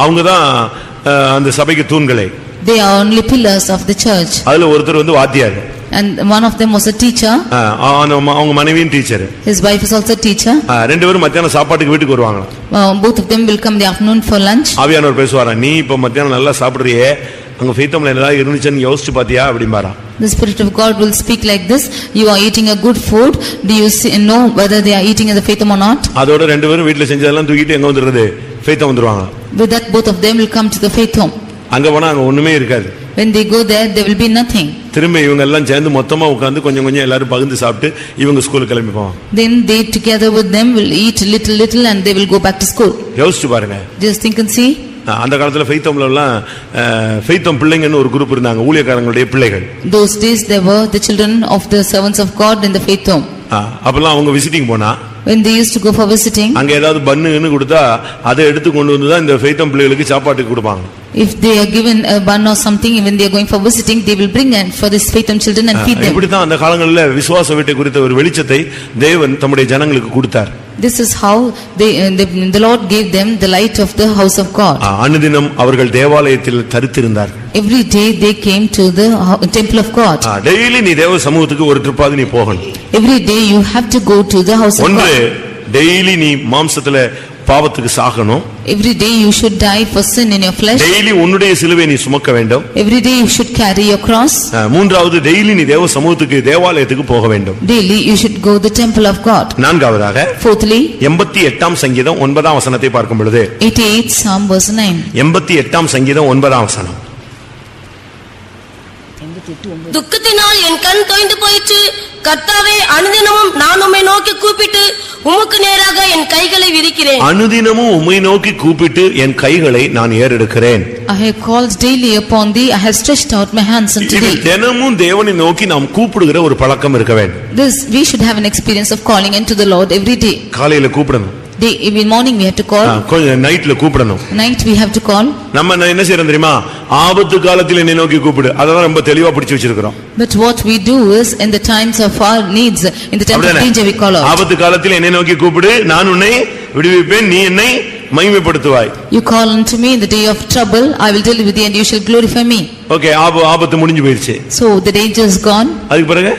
அவங்க தான் அந்த சபைக்கு தூண்களே. They are only pillars of the church. அதுல ஒருத்தர் வந்து வாத்தியார். And one of them was a teacher. அவங்க மனைவியும் teacher. His wife is also a teacher. ரெண்டு பேரும் மத்தியானம் சாப்பாட்டுக்கு வீட்டுக்கு வருவாங்க. Both of them will come in the afternoon for lunch. ஆவியானவர் பேசுவாரா, நீ இப்ப மத்தியானம் நல்லா சாப்பிடுறியே, அங்க ஃபெய்த்தம்ல என்னடா இருந்துச்சுன்னு யோசிச்சு பாத்தியா அப்படிம்பாரா. The Spirit of God will speak like this. You are eating a good food. Do you know whether they are eating in the faithom or not? அதோட ரெண்டு பேரும் வீட்ல செஞ்சதெல்லாம் தூக்கிட்டு எங்க வந்துறது, ஃபெய்த்தம் வந்துருவாங்க. With that both of them will come to the faithom. அங்க போனா அங்க ஒண்ணுமே இருக்காது. When they go there, there will be nothing. திரும்ப இவங்க எல்லாம் சேர்ந்து மொத்தமா உட்கார்ந்து கொஞ்சம் கொஞ்சம் எல்லாரும் பகிர்ந்து சாப்பிட்டு இவங்க ஸ்கூலுக்கு கிளம்பி போவாங்க. Then they together with them will eat little and they will go back to school. யோசிச்சு பாருங்க. Just think and see. அந்த காலத்துல ஃபெய்த்தம்ல எல்லாம் ஃபெய்த்தம் பிள்ளைங்கன்னு ஒரு குரூப் இருந்தாங்க, ஊழியக்காரங்களுடைய பிள்ளைகள். Those days there were the children of the servants of God in the faithom. அப்பலாம் அவங்க விசிட்டிங் போனா, when they used to go for visiting, அங்க ஏதாவது பன்னுன்னு கொடுத்தா அதை எடுத்து கொண்டு வந்து தான் இந்த ஃபெய்த்தம் பிள்ளைகளுக்கு சாப்பாட்டுக்கு கொடுப்பாங்க. If they are given a bun or something, when they are going for visiting, they will bring and for this faithom children and feed them. இப்படி தான் அந்த காலங்களில் விசுவாச வீட்டை குறித்த ஒரு வெளிச்சத்தை தேவன் தம்முடைய ஜனங்களுக்கு கொடுத்தார். This is how the Lord gave them the light of the house of God. அனுதினம் அவர்கள் தேவாலயத்தில் தரித்திருந்தார். Every day they came to the temple of God. Daily நீ தேவ சமூகத்துக்கு ஒரு ட்ரிப்பாவது நீ போகணும். Every day you have to go to the house of God. Daily நீ மாம்சத்துல பாவத்துக்கு சாகணும். Every day you should die for sin in your flesh. Daily உன்னுடைய சிலுவை நீ சுமக்க வேண்டும். Every day you should carry your cross. மூன்றாவது டெய்லி நீ தேவ சமூகத்துக்கு தேவாலயத்துக்கு போக வேண்டும். Daily you should go the temple of God. நான்காவதாக, fourthly, 88ஆம் சங்கீதம் 9ஆம் வசனத்தை பார்க்கும் பொழுது, 88 Psalm verse 9, 88ஆம் சங்கீதம் 9ஆம் வசனம். துக்கத்தினால் என் கண் தோய்ந்து போயிற்று. கர்த்தாவே, அனுதினமும் நான் உம்மை நோக்கி கூப்பிட்டு உமக்கு நேராக என் கைகளை விரிக்கிறேன். அனுதினமும் உம்மை நோக்கி கூப்பிட்டு என் கைகளை நான் ஏறெடுக்கிறேன். I have called daily upon thee, I have stretched out my hands unto thee. தினமும் தேவனை நோக்கி நாம் கூப்பிடுகிற ஒரு பழக்கம் இருக்க வேண்டும். This we should have an experience of calling unto the Lord every day. காலையில கூப்பிடணும். Every morning we have to call. கொஞ்சம் நைட்ல கூப்பிடணும். Night we have to call. நம்ம என்ன செய்யறோம் தெரியுமா? ஆபத்து காலத்தில் என்னை நோக்கி கூப்பிடு. அதான் ரொம்ப தெளிவா பிடிச்சு வச்சிருக்கோம். But what we do is in the times of our needs, in the time of danger we call out. ஆபத்து காலத்தில் என்னை நோக்கி கூப்பிடு, நான் உன்னை விடுவிப்பேன், நீ என்னை மகிமைப்படுத்துவாய். You call unto me in the day of trouble, I will deliver thee and you shall glorify me. Okay, ஆபத்து முடிஞ்சு போயிடுச்சு. So the danger is gone. அதுக்கு பிறகு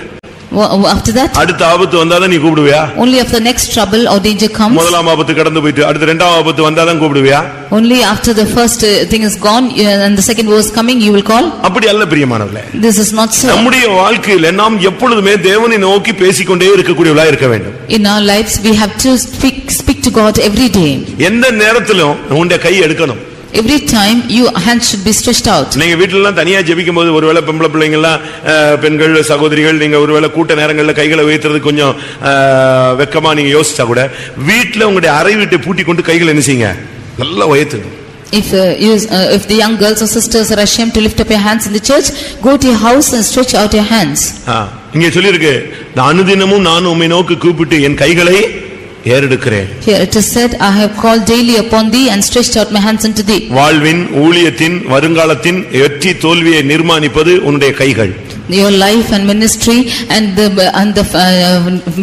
after that, அடுத்த ஆபத்து வந்தாதான் நீ கூப்பிடுவியா? only if the next trouble or danger comes. முதலாம் ஆபத்து கடந்து போயிட்டு அடுத்த இரண்டாம் ஆபத்து வந்தாதான் கூப்பிடுவியா? Only after the first thing is gone and the second was coming you will call. அப்படி அல்ல பிரியமானவர்களே. This is not so. நம்முடைய வாழ்க்கையில நாம் எப்பொழுதுமே தேவனை நோக்கி பேசிக்கொண்டே இருக்கக்கூடியவர்களா இருக்க வேண்டும். In our lives we have to speak to God every day. எந்த நேரத்திலும் உன்னுடைய கை எடுக்கணும். Every time your hands should be stretched out. நீங்க வீட்ல எல்லாம் தனியா ஜெபிக்கும்போது ஒருவேளை பொம்பளை பிள்ளைங்க எல்லாம் பெண்கள் சகோதரிகள் நீங்க ஒருவேளை கூட்ட நேரங்கள்ல கைகளை உயர்த்துறது கொஞ்சம் வெக்கமா நீங்க யோசிச்சா கூட வீட்ல உங்களுடைய அறை வீட்டை பூட்டி கொண்டு கைகளை என்ன செய்யுங்க, நல்லா உயர்த்துங்க. If the young girls or sisters are ashamed to lift up your hands in the church, go to your house and stretch out your hands. இங்க சொல்லி இருக்கு, அனுதினமும் நான் உம்மை நோக்கி கூப்பிட்டு என் கைகளை ஏறெடுக்கிறேன். Here it is said, I have called daily upon thee and stretched out my hands unto thee. வாழ்வின் ஊழியத்தின் வருங்காலத்தின் வெற்றி தோல்வியை நிர்மாணிப்பது உன்னுடைய கைகள். Your life and ministry and the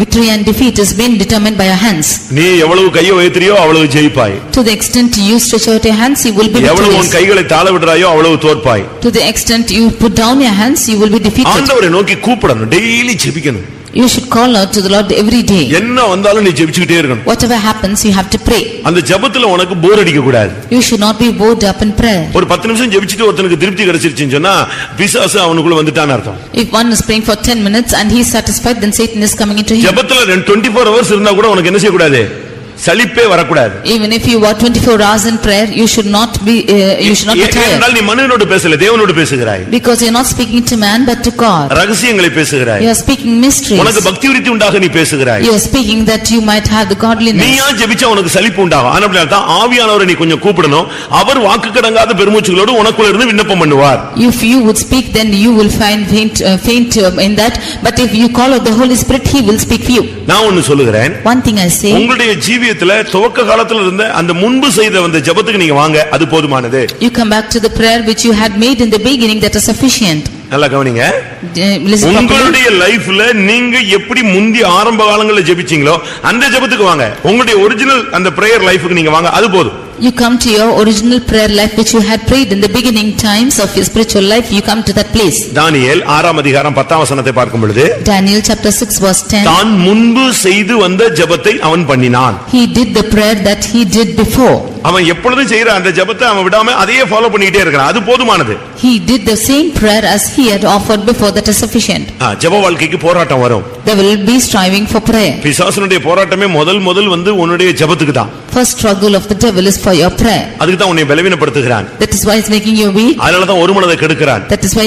victory and defeat is being determined by your hands. நீ எவ்வளவு கையை உயர்த்தியோ அவ்வளவு ஜெயிப்பாய். To the extent you stretch out your hands, you will be victorious. எவ்வளவு உன் கைகளை தாழ விடுறாயோ அவ்வளவு தோற்பாய். To the extent you put down your hands, you will be defeated. ஆண்டவரை நோக்கி கூப்பிடணும், டெய்லி ஜெபிக்கணும். You should call out to the Lord every day. என்ன வந்தாலும் நீ ஜெபிச்சிட்டே இருக்கணும். Whatever happens, you have to pray. அந்த ஜெபத்துல உனக்கு போர் அடிக்க கூடாது. You should not be bored up in prayer. ஒரு 10 நிமிஷம் ஜெபிச்சிட்டு ஒருத்தனுக்கு திருப்தி கிடைச்சிருச்சுன்னு சொன்னா பிசாசு அவனுக்குள்ள வந்துட்டான்னு அர்த்தம். If one is praying for 10 minutes and he is satisfied, then Satan is coming into him. ஜெபத்துல 24 hours இருந்தா கூட உனக்கு என்ன செய்ய கூடாது, சலிப்பே வரக்கூடாது. Even if you are 24 hours in prayer, you should not be tired. ஏனென்றால் நீ மனிதனோடு பேசல, தேவனோடு பேசுகிறாய். Because you are not speaking to man but to God. ரகசியங்களை பேசுகிறாய். You are speaking mysteries. உனக்கு பக்தி விருத்தி உண்டாக நீ பேசுகிறாய். You are speaking that you might have the godliness. நீயா ஜெபிச்சா உனக்கு சலிப்பு உண்டாகும். அதனால தான் ஆவியானவரை நீ கொஞ்சம் கூப்பிடணும். அவர் வாக்குக்கடங்காத பெருமூச்சுகளோடு உனக்குள்ள இருந்து விண்ணப்பம் பண்ணுவார். If you would speak, then you will find faint in that. But if you call out the Holy Spirit, he will speak for you. நான் ஒன்னு சொல்லுகிறேன். One thing I say. உங்களுடைய ஜீவியத்துல துவக்க காலத்துல இருந்த அந்த முன்பு செய்த அந்த ஜெபத்துக்கு நீங்க வாங்க, அது போதுமானது. You come back to the prayer which you had made in the beginning, that is sufficient. நல்லா கவனிங்க. உங்களுடைய லைஃப்ல நீங்க எப்படி முந்தி ஆரம்ப காலங்களில் ஜெபிச்சீங்களோ அந்த ஜெபத்துக்கு வாங்க. உங்களுடைய ஒரிஜினல் அந்த பிரேயர் லைஃப்க்கு நீங்க வாங்க, அது போதும். You come to your original prayer life which you had prayed in the beginning times of your spiritual life. You come to that place. தானியேல் 6ஆம் அதிகாரம் 10ஆம் வசனத்தை பார்க்கும் பொழுது Daniel chapter 6 verse 10. தான் முன்பு செய்து வந்த ஜெபத்தை அவன் பண்ணினான். He did the prayer that he did before. அவன் எப்பொழுதும் செய்யற அந்த ஜெபத்தை அவன் விடாம அதையே ஃபாலோ பண்ணிட்டே இருக்கான். அது போதுமானது. He did the same prayer as he had offered before. That is sufficient. ஜெப வாழ்க்கைக்கு போராட்டம் வரும். There will be striving for prayer. பிசாசுனுடைய போராட்டமே முதல் வந்து உன்னுடைய ஜெபத்துக்கு தான். First struggle of the devil is for your prayer. அதுக்கு தான் உன்னை பலவீனப்படுத்துகிறான். That is why he is making you weak. அதனால தான் ஒரு மனதை கெடுக்கிறான். That is why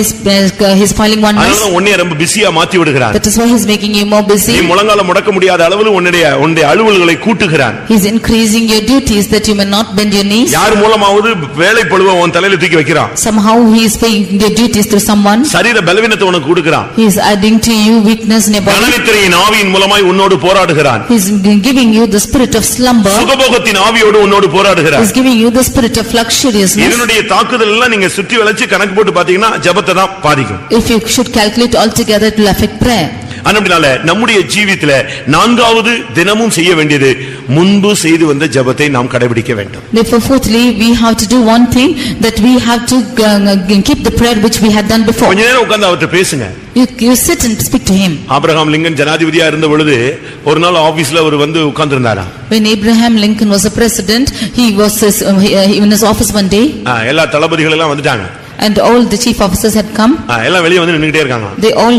he is filing oneness. அதனால தான் உன்னை ரொம்ப பிஸியா மாத்தி விடுகிறான். That is why he is making you more busy. நீ முழங்கால முடக்க முடியாத அளவுல உன்னுடைய அலுவல்களை கூட்டுகிறான். He is increasing your duties that you may not bend your knees. யார் மூலமாவது வேலை பளுவை உன் தலையில தூக்கி வைக்கிறான். Somehow he is paying your duties through someone. சரீர பலவீனத்தை உனக்கு கொடுக்கிறான். He is adding to you weakness in your body. கலனித்திரையின் ஆவியின் மூலமாய் உன்னோடு போராடுகிறான். He is giving you the spirit of slumber. சுகபோகத்தின் ஆவியோடு உன்னோடு போராடுகிறான். He is giving you the spirit of luxuriousness. இதனுடைய தாக்குதல் எல்லாம் நீங்க சுற்றி வளைச்சு கணக்கு போட்டு பாத்தீங்கன்னா ஜெபத்தை தான் பாதிக்கும். If you should calculate altogether, it will affect prayer. அதனால நம்முடைய ஜீவிதத்திலே நான்காவது தினமும் செய்ய வேண்டியது முன்பு செய்து வந்த ஜெபத்தை நாம் கடைபிடிக்க வேண்டும். Therefore, fourthly, we have to do one thing, that we have to keep the prayer which we had done before. கொஞ்ச நேரம் உட்கார்ந்து அவர்ட்ட பேசுங்க. You sit and speak to him. Abraham Lincoln ஜனாதிபதியா இருந்த பொழுது ஒரு நாள் ஆபீஸ்ல அவர் வந்து உட்கார்ந்திருந்தாரா. When Abraham Lincoln was a president, he was in his office one day. எல்லா தளபதிகள் எல்லாம் வந்துட்டாங்க. And all the chief officers had come. எல்லாம் வெளிய வந்து நின்னுட்டே இருக்காங்க. They all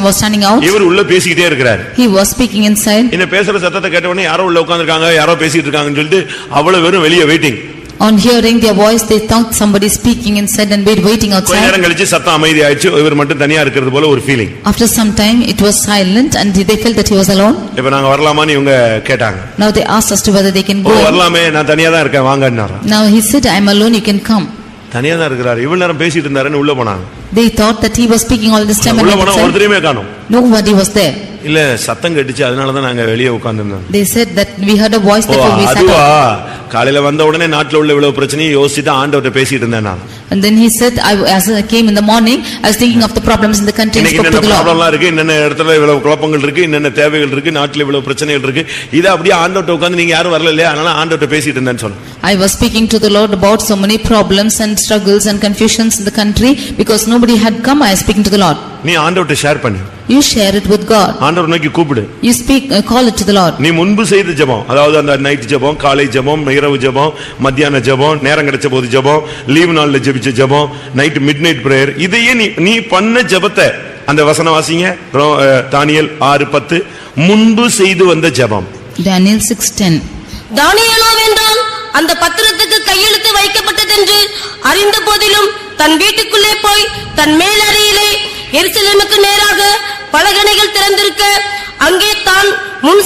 were standing out. இவர் உள்ள பேசிக்கிட்டே இருக்கார். He was speaking inside. இந்த பேசுற சத்தத்தை கேட்ட உடனே யாரோ உள்ள உட்கார்ந்திருக்காங்க, யாரோ பேசிட்டு இருக்காங்கன்னு சொல்லிட்டு அவ்வளவு வெறும் வெளிய waiting. On hearing their voice, they thought somebody speaking inside and waiting outside. கொஞ்ச நேரம் கழிச்சு சத்தம் அமைதியாயிச்சு. இவர் மட்டும் தனியா இருக்கிறது போல ஒரு feeling. After some time, it was silent and they felt that he was alone. இப்ப நாங்க வரலாமான்னு இவங்க கேட்டாங்க. Now they asked us to whether they can go. வரலாமே, நான் தனியா தான் இருக்கேன், வாங்கன்னாரு. Now he said, I am alone, you can come. தனியா தான் இருக்கிறார். இவ்வளவு நேரம் பேசிட்டு இருந்தாருன்னு உள்ள போனாங்க. They thought that he was speaking all this time. உள்ள போனா ஒருத்தரையுமே காணோம். Nobody was there. இல்ல சத்தம் கேட்டுச்சு, அதனால தான் நாங்க வெளியே உட்கார்ந்திருந்தோம். They said that we heard a voice that we sat up. காலையில வந்த உடனே நாட்டுல உள்ள இவ்வளவு பிரச்சனையை யோசிச்சுட்டு ஆண்டவர்ட்ட பேசிட்டு இருந்தேன் நான். And then he said, as I came in the morning, I was thinking of the problems in the country and spoke to the Lord. ப்ராப்ளம்லாம் இருக்கு, இன்னென்ன இடத்துல இவ்வளவு குழப்பங்கள் இருக்கு, இன்னென்ன தேவைகள் இருக்கு, நாட்டுல இவ்வளவு பிரச்சனைகள் இருக்கு. இத அப்படியே ஆண்டவர்ட்ட உட்கார்ந்து நீங்க யாரும் வரல இல்லையா, அதனால ஆண்டவர்ட்ட பேசிட்டு இருந்தேன்னு சொன்னேன். I was speaking to the Lord about so many problems and struggles and confusions in the country because nobody had come. I was speaking to the Lord. நீ ஆண்டவர்ட்ட ஷேர் பண்ணு. You share it with God. ஆண்டவரை நோக்கி கூப்பிடு. You speak, call it to the Lord. நீ முன்பு செய்த ஜெபம், அதாவது அந்த நைட் ஜெபம், காலை ஜெபம், இரவு ஜெபம், மத்தியான ஜெபம், நேரம் கிடைச்ச போது ஜெபம், லீவ் நாள்ல ஜெபிச்ச ஜெபம், நைட் மிட்நைட் பிரேயர், இதையே நீ பண்ண ஜெபத்தை அந்த வசனம் வாசிங்க. தானியேல் 6:10 முன்பு செய்து வந்த ஜெபம். Daniel 6:10. தானியேலோவென்றால் அந்த பத்திரத்துக்கு கையெழுத்து வைக்கப்பட்டதென்று அறிந்த போதிலும் தன் வீட்டுக்குள்ளே போய் தன் மேலறையிலே எருசலேமுக்கு நேராக பலகணிகள் திறந்திருக்க அங்கே தான் முன்பு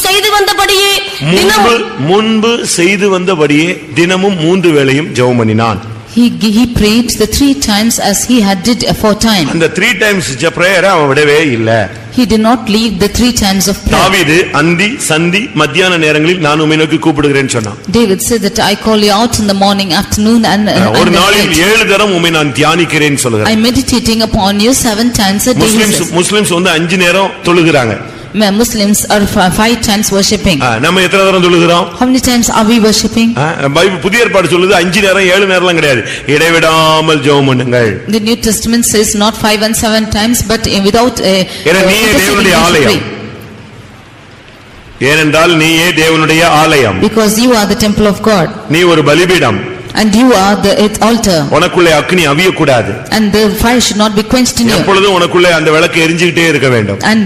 செய்து வந்தபடியே தினமும் 3 வேளையும் ஜெபம் பண்ணினான். He prayed the 3 times as he had did aforetime. அந்த 3 times prayer அவன் விடவே இல்ல. He did not leave the 3 times of prayer. தாவீது அந்தி சந்தி மத்தியான நேரங்களில் நான் உம்மை நோக்கி கூப்பிடுகிறேன் சொன்னான். David said that I call you out in the morning, afternoon and ஒரு நாளில் 7 தரம் உம்மை நான் தியானிக்கிறேன் சொல்கிறார். I am meditating upon you 7 times a day. Muslims வந்து 5 நேரம் தொழுகிறாங்க. Muslims are 5 times worshipping. நம்ம எத்தனை தரம் தொழுகிறோம்? How many times are we worshipping? Bible புதிய ஏற்பாடு சொல்லுது 5 நேரம் 7 நேரம்லாம் கிடையாது. இடைவிடாமல் ஜெபம் பண்ணுங்கள். The New Testament says not 5 and 7 times but without நீயே தேவனுடைய ஆலயம். ஏனென்றால் நீயே தேவனுடைய ஆலயம். Because you are the temple of God. நீ ஒரு பலிபீடம். And you are the altar. உனக்குள்ளே அக்கினி அவிய கூடாது. And the fire should not be quenched in you. எப்பொழுதும் உனக்குள்ளே அந்த விளக்கு எரிஞ்சிட்டே இருக்க வேண்டும். And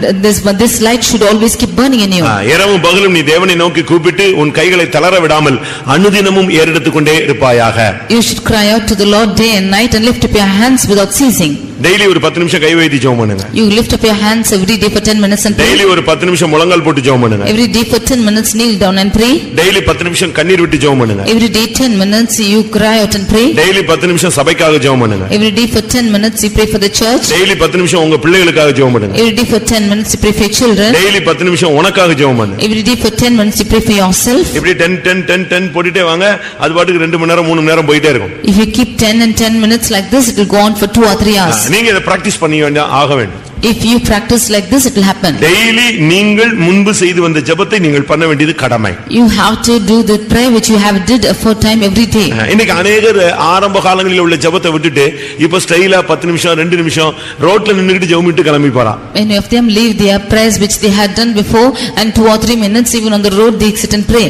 this light should always keep burning in you. இரவும் பகலும் நீ தேவனை நோக்கி கூப்பிட்டு உன் கைகளை தளர விடாமல் அனுதினமும் ஏறெடுத்துக் கொண்டே இருப்பாயாக. You should cry out to the Lord day and night and lift up your hands without ceasing. Daily ஒரு 10 நிமிஷம் கை வைத்து ஜெபம் பண்ணுங்க. You lift up your hands every day for 10 minutes and pray. Daily ஒரு 10 நிமிஷம் முழங்கால் போட்டு ஜெபம் பண்ணுங்க. Every day for 10 minutes kneel down and pray. Daily 10 நிமிஷம் கண்ணீர் விட்டு ஜெபம் பண்ணுங்க. Every day 10 minutes you cry out and pray. Daily 10 நிமிஷம் சபைக்காக ஜெபம் பண்ணுங்க. Every day for 10 minutes you pray for the church. Daily 10 நிமிஷம் உங்க பிள்ளைகளுக்காக ஜெபம் பண்ணுங்க. Every day for 10 minutes you pray for your children. Daily 10 நிமிஷம் உனக்காக ஜெபம் பண்ணுங்க. Every day for 10 minutes you pray for yourself. இப்படி 10 போட்டுட்டே வாங்க. அது பாட்டுக்கு 2 மணி நேரம் 3 மணி நேரம் போயிட்டே இருக்கும். If you keep 10 and 10 minutes like this, it will go on for 2 or 3 hours. நீங்க இத பிராக்டீஸ் பண்ணி ஆக வேண்டும். If you practice like this, it will happen. Daily நீங்கள் முன்பு செய்து வந்த ஜெபத்தை நீங்கள் பண்ண வேண்டியது கடமை. You have to do the prayer which you have did for time every day. இன்னைக்கு अनेகர் ஆரம்ப காலங்களில் உள்ள ஜெபத்தை விட்டுட்டு இப்ப ஸ்டைலா 10 நிமிஷம் 2 நிமிஷம் ரோட்ல நின்னுக்கிட்டு ஜெபமிட்டு கிளம்பி போறான். Many of them leave their prayers which they had done before and 2 or 3 minutes even on the road they sit and pray.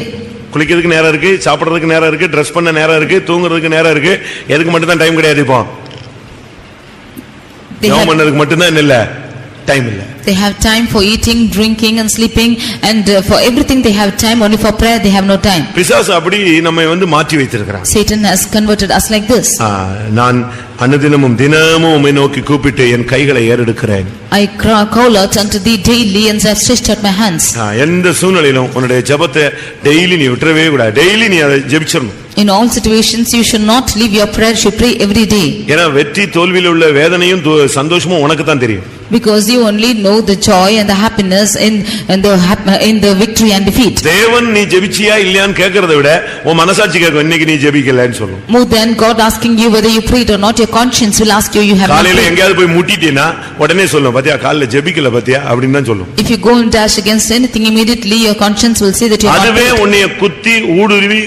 குளிக்கிறதுக்கு நேரம் இருக்கு, சாப்பிடுறதுக்கு நேரம் இருக்கு, Dress பண்ண நேரம் இருக்கு, தூங்குறதுக்கு நேரம் இருக்கு. எதுக்கு மட்டும் தான் டைம் கிடையாது இப்போ? ஜெபம் பண்ணதுக்கு மட்டும் தான் இல்ல டைம் இல்ல. They have time for eating, drinking and sleeping and for everything they have time, only for prayer they have no time. பிசாசு அப்படி நம்மை மாற்றி வைத்திருக்கிறான். Satan has converted us like this. நான் அனுதினமும் தினமும் உம்மை நோக்கி கூப்பிட்டு என் கைகளை ஏறெடுக்கிறேன். I call out unto thee daily and I have stretched out my hands. எந்த சூழ்நிலையிலும் உன்னுடைய ஜெபத்தை டெய்லி நீ விட்டுறவே கூடாது. டெய்லி நீ அதை ஜெபிச்சிரணும். In all situations you should not leave your prayer, you should pray every day. ஏனா வெற்றி தோல்வியில் உள்ள வேதனையும் சந்தோஷமும் உனக்கு தான் தெரியும். Because you only know the joy and the happiness in the victory and defeat. தேவன் நீ ஜெபிச்சியா இல்லையான்னு கேக்குறதை விட உன் மனசாட்சி கேட்கும் இன்னைக்கு நீ ஜெபிக்கலன்னு சொல்லும். More than God asking you whether you prayed or not, your conscience will ask you have not prayed. காலையில எங்கயாவது போய் முட்டிட்டீனா உடனே சொல்லும் பாத்தியா காலையில ஜெபிக்கல பாத்தியா அப்படினு தான் சொல்லும். If you go and dash against anything, immediately your conscience will say that you have not prayed. அதுவே உன்னை குத்தி ஊடுருவி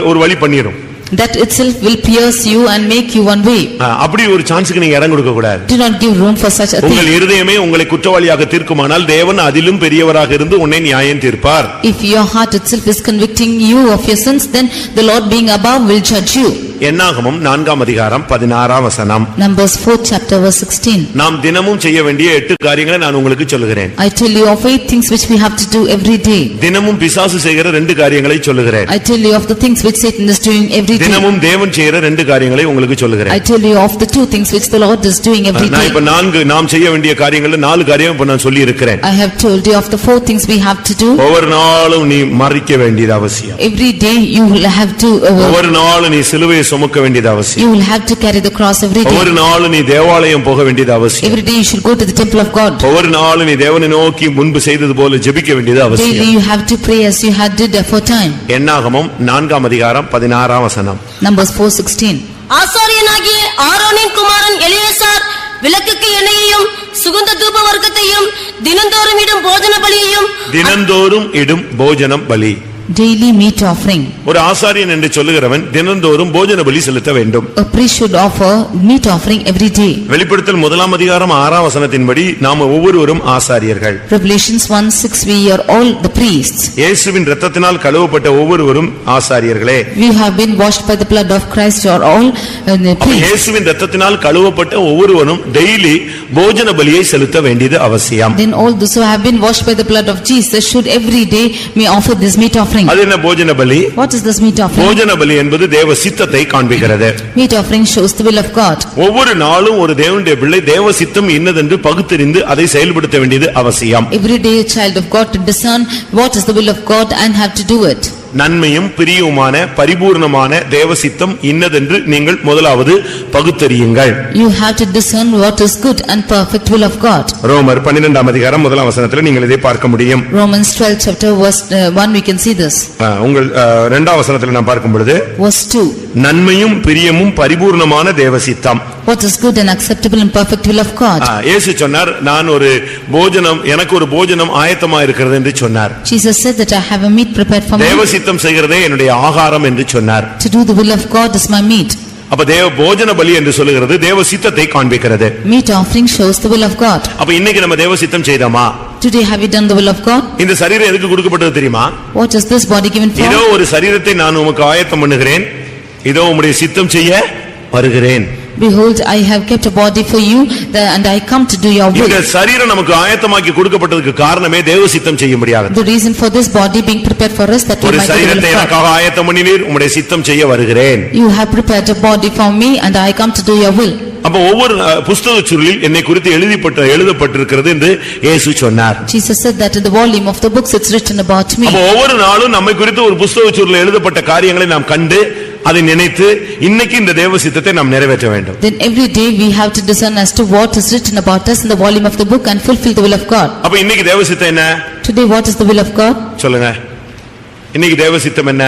ஒரு வழி பண்ணிரும். That itself will pierce you and make you one way. அப்படி ஒரு சான்ஸ்க்கு நீங்க இடம் கொடுக்க கூடாது. Do not give room for such a thing. உங்கள் இருதயமே உங்களை குற்றவாளியாக தீர்க்குமானால் தேவன் அதிலும் பெரியவராக இருந்து உன்னை நியாயம் தீர்ப்பார். If your heart itself is convicting you of your sins, then the Lord being above will judge you. என்னாகமம் 4ஆம் அதிகாரம் 16ஆம் வசனம். Numbers 4th chapter verse 16. நாம் தினமும் செய்ய வேண்டிய 8 காரியங்களை நான் உங்களுக்கு சொல்லுகிறேன். I tell you of 8 things which we have to do every day. தினமும் பிசாசு செய்கிற 2 காரியங்களை சொல்லுகிறேன். I tell you of the things which Satan is doing every day. தினமும் தேவன் செய்கிற 2 காரியங்களை உங்களுக்கு சொல்லுகிறேன். I tell you of the 2 things which the Lord is doing every day. நான் இப்ப 4 நாம் செய்ய வேண்டிய காரியங்களை 4 காரியம் இப்ப நான் சொல்லி இருக்கிறேன். I have told you of the 4 things we have to do. ஒவ்வொரு நாளும் நீ மரிக்க வேண்டியது அவசியம். Every day you will have to ஒவ்வொரு நாளும் நீ சிலுவையை சுமக்க வேண்டியது அவசியம். You will have to carry the cross every day. ஒவ்வொரு நாளும் நீ தேவாலயம் போக வேண்டியது அவசியம். Every day you should go to the temple of God. ஒவ்வொரு நாளும் நீ தேவனை நோக்கி முன்பு செய்தது போல ஜெபிக்க வேண்டியது அவசியம். Daily you have to pray as you had did aforetime. என்னாகமம் 4ஆம் அதிகாரம் 16ஆம் வசனம். Numbers 4:16. ஆசாரியனாகிய ஆரோனின் குமாரன் எலியாசார் விளக்குக்கு எண்ணெயையும் சுகந்த தூப வர்க்கத்தையும் தினந்தோறும் இடும் போஜன பலியையும் தினந்தோறும் இடும் போஜனம் பலி. Daily meat offering. ஒரு ஆசாரியன் என்று சொல்லுகிறவன் தினந்தோறும் போஜன பலி செலுத்த வேண்டும். A priest should offer meat offering every day. வெளிப்படுத்தல் 1ஆம் அதிகாரம் 6ஆம் வசனத்தின்படி நாம் ஒவ்வொருவரும் ஆசாரியர்கள். Revelations 1:6 we are all the priests. இயேசுவின் இரத்தத்தினால் கழுவப்பட்ட ஒவ்வொருவரும் ஆசாரியர்களே. We have been washed by the blood of Christ, you are all the priests. இயேசுவின் இரத்தத்தினால் கழுவப்பட்ட ஒவ்வொருவரும் டெய்லி போஜன பலியை செலுத்த வேண்டியது அவசியம். Then all those who have been washed by the blood of Jesus should every day may offer this meat offering. அது என்ன போஜன பலி? What is this meat offering? போஜன பலி என்பது தேவ சித்தத்தை காண்பிக்கிறது. Meat offering shows the will of God. ஒவ்வொரு நாளும் ஒரு தேவனுடைய பிள்ளை தேவ சித்தம் என்னதென்று பகுத்தறிந்து அதை செயல்படுத்த வேண்டியது அவசியம். Every day a child of God to discern what is the will of God and have to do it. நன்மையும் பிரியவுமான பரிபூர்ணமான தேவ சித்தம் இன்னதென்று நீங்கள் முதலாவது பகுத்தறியுங்கள். You have to discern what is good and perfect will of God. ரோமர் 12ஆம் அதிகாரம் 1ஆம் வசனத்தில் நீங்கள் இதை பார்க்க முடியும். Romans 12 chapter verse 1 we can see this. உங்கள் 2ஆம் வசனத்தில் நாம் பார்க்கும் பொழுது verse 2. நன்மையும் பிரியமும் பரிபூர்ணமான தேவ சித்தம். What is good and acceptable and perfect will of God. இயேசு சொன்னார் நான் ஒரு போஜனம் எனக்கு ஒரு போஜனம் ஆயத்தமா இருக்கிறது என்று சொன்னார். Jesus said that I have a meat prepared for me. தேவ சித்தம் செய்கிறதே என்னுடைய ஆகாரம் என்று சொன்னார். To do the will of God is my meat. அப்ப தேவ போஜன பலி என்று சொல்லுகிறது தேவ சித்தத்தை காண்பிக்கிறது. Meat offering shows the will of God. அப்ப இன்னைக்கு நம்ம தேவ சித்தம் செய்தோமா? Today have we done the will of God? இந்த சரீரம் எதுக்கு கொடுக்கப்பட்டது தெரியுமா? What is this body given for? இதோ ஒரு சரீரத்தை நான் உமக்கு ஆயத்தம் பண்ணுகிறேன். இதோ உம்முடைய சித்தம் செய்ய வருகிறேன். Behold, I have kept a body for you and I come to do your will. இந்த சரீரம் நமக்கு ஆயத்தமாக்கி கொடுக்கப்பட்டதுக்கு காரணமே தேவ சித்தம் செய்ய முடியாது. The reason for this body being prepared for us that we ஒரு might do the will சரீரத்தை of God. எனக்காக ஆயத்தம் பண்ணினீர் உம்முடைய சித்தம் செய்ய வருகிறேன். You have prepared a body for me and I come to do your will. அப்ப ஒவ்வொரு புத்தகச் சுருளில் என்னை குறித்து எழுதப்பட்டிருக்கிறது என்று இயேசு சொன்னார். Jesus said that in the volume of the books it's written about me. அப்ப ஒவ்வொரு நாளும் நம்மை குறித்து ஒரு புத்தகச் சுருளில் எழுதப்பட்ட காரியங்களை நாம் கண்டு அதை நினைத்து இன்னைக்கு இந்த தேவ சித்தத்தை நாம் நிறைவேற்ற வேண்டும். Then every day we have to discern as to what is written about us in the volume of the book and fulfill the will of God. அப்ப இன்னைக்கு தேவ சித்தம் என்ன? Today what is the will of God? சொல்லுங்க. இன்னைக்கு தேவ சித்தம் என்ன?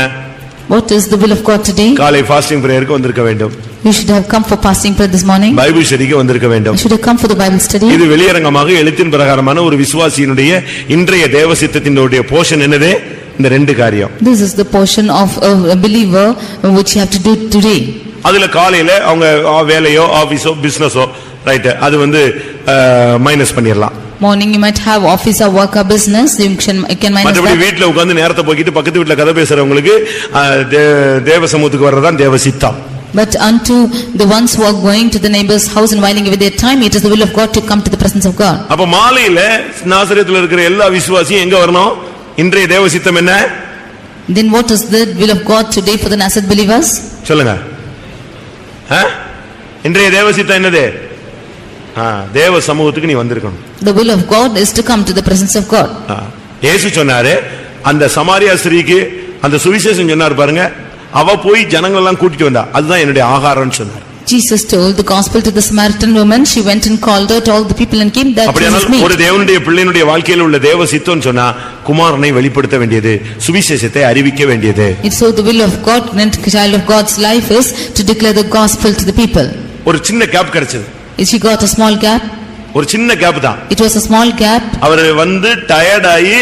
What is the will of God today? காலை ஃபாஸ்டிங் பிரேயருக்கு வந்திருக்க வேண்டும். You should have come for fasting prayer this morning. Bible ஸ்டடிக்கு வந்திருக்க வேண்டும். You should have come for the Bible study. இது வெளியரங்கமாக எழுத்தின் பிரகாரமான ஒரு விசுவாசியினுடைய இன்றைய தேவ சித்தத்தினுடைய போஷன் என்னது? இந்த ரெண்டு காரியம். This is the portion of a believer which you have to do today. அதுல காலையில அவங்க வேலையோ ஆபீஸோ பிசினஸோ ரைட் அது மைனஸ் பண்ணிரலாம். Morning you might have office or work or business, you can minus மற்றபடி that. வீட்ல உட்கார்ந்து நேரத்தை போக்கிட்டு பக்கத்து வீட்ல கதை பேசுறவங்களுக்கு தேவ சமூகத்துக்கு வர்றதுதான் தேவ சித்தம். But unto the ones who are going to the neighbor's house and whiling away their time, it is the will of God to come to the presence of God. அப்ப மாலையில நாசரேத்துல இருக்கிற எல்லா விசுவாசியும் எங்க வரணும்? இன்றைய தேவ சித்தம் என்ன? Then what is the will of God today for the Nazareth believers? சொல்லுங்க. இன்றைய தேவ சித்தம் என்னது? தேவ சமூகத்துக்கு நீ வந்திருக்கணும். The will of God is to come to the presence of God. இயேசு சொன்னாரு அந்த சமாரியா ஸ்திரீக்கு அந்த சுவிசேஷம் சொன்னார் பாருங்க, அவ போய் ஜனங்கள் எல்லாம் கூட்டிட்டு வந்தா, அதுதான் என்னுடைய ஆகாரம்னு சொன்னார். Jesus told the gospel to the Samaritan woman. She went and called out all the people and came that Jesus meet. ஒரு தேவனுடைய பிள்ளையினுடைய வாழ்க்கையில் உள்ள தேவ சித்தம்னு சொன்னா குமாரனை வெளிப்படுத்த வேண்டியது, சுவிசேஷத்தை அறிவிக்க வேண்டியது. It's so the will of God and the child of God's life is to declare the gospel to the people. ஒரு சின்ன கேப் கிடைச்சது. She got a small gap. ஒரு சின்ன கேப் தான். It was a small gap. அவர் டயர்ட் ஆகி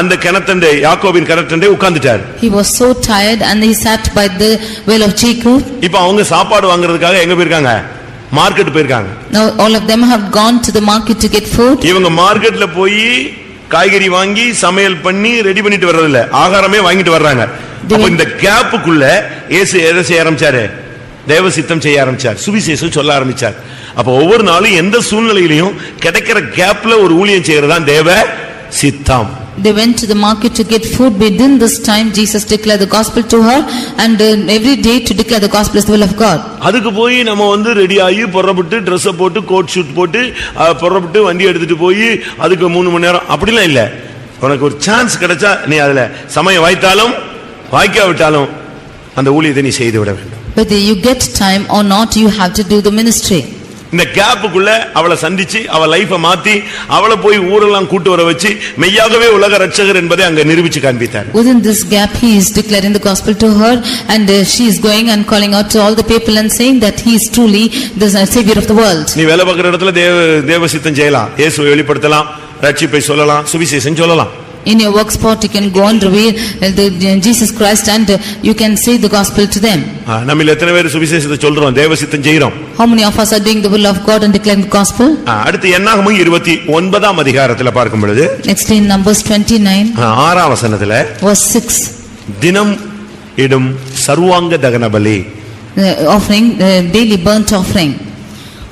அந்த கிணத்தண்டை யாக்கோபின் கிணத்தண்டை உட்கார்ந்துட்டார். He was so tired and he sat by the well of Jacob. இப்போ அவங்க சாப்பாடு வாங்குறதுக்காக எங்க போயிருக்காங்க? மார்க்கெட் போயிருக்காங்க. Now all of them have gone to the market to get food. இவங்க மார்க்கெட்ல போய் காய்கறி வாங்கி சமையல் பண்ணி ரெடி பண்ணிட்டு வர்றது இல்ல, ஆகாரமே வாங்கிட்டு வர்றாங்க. அப்ப இந்த கேப்புக்குள்ள இயேசு எதை செய்ய ஆரம்பிச்சாரு? தேவ சித்தம் செய்ய ஆரம்பிச்சார், சுவிசேஷம் சொல்ல ஆரம்பிச்சார். அப்ப ஒவ்வொரு நாளும் எந்த சூழ்நிலையிலும் கிடைக்கிற கேப்ல ஒரு ஊழியம் செய்யறதுதான் தேவ சித்தம். They went to the market to get food. Within this time Jesus declared the gospel to her, and every day to declare the gospel is the will of God. அதுக்கு போய் நம்ம ரெடி ஆகி பொறப்பட்டு Dress போட்டு கோட் ஷூட் போட்டு பொறப்பட்டு வண்டி எடுத்துட்டு போய் அதுக்கு 3 மணி நேரம் அப்படிலாம் இல்ல. உனக்கு ஒரு சான்ஸ் கிடைச்சா நீ அதுல சமயம் வாய்த்தாலும் வாய்க்காவிட்டாலும் அந்த ஊழியத்தை நீ செய்து விட வேண்டும். Whether you get time or not, you have to do the ministry. இந்த கேப்புக்குள்ள அவளை சந்திச்சு அவ லைஃபை மாத்தி அவளை போய் ஊரெல்லாம் கூட்டு வர வச்சு மெய்யாகவே உலக ரட்சகர் என்பதை அங்க நிரூபிச்சு காண்பித்தார். Within this gap he is declaring the gospel to her, and she is going and calling out to all the people and saying that he is truly the savior of the world. நீ வேலை பார்க்கிற இடத்துல தேவ சித்தம் செய்யலாம், இயேசுவை வெளிப்படுத்தலாம், ரட்சிப்பை சொல்லலாம், சுவிசேஷம் சொல்லலாம். In your work spot you can go and reveal Jesus Christ, and you can say the gospel to them. நம்மில் எத்தனை பேர் சுவிசேஷத்தை சொல்றோம், தேவ சித்தம் செய்றோம்? How many of us are doing the will of God and declaring the gospel? அடுத்து என்னாகமம் 29ஆம் அதிகாரத்துல பார்க்கும் பொழுது next in Numbers 29 6ஆம் வசனத்துல verse 6, தினம் இடும் சர்வாங்க தகன பலி, offering daily burnt offering.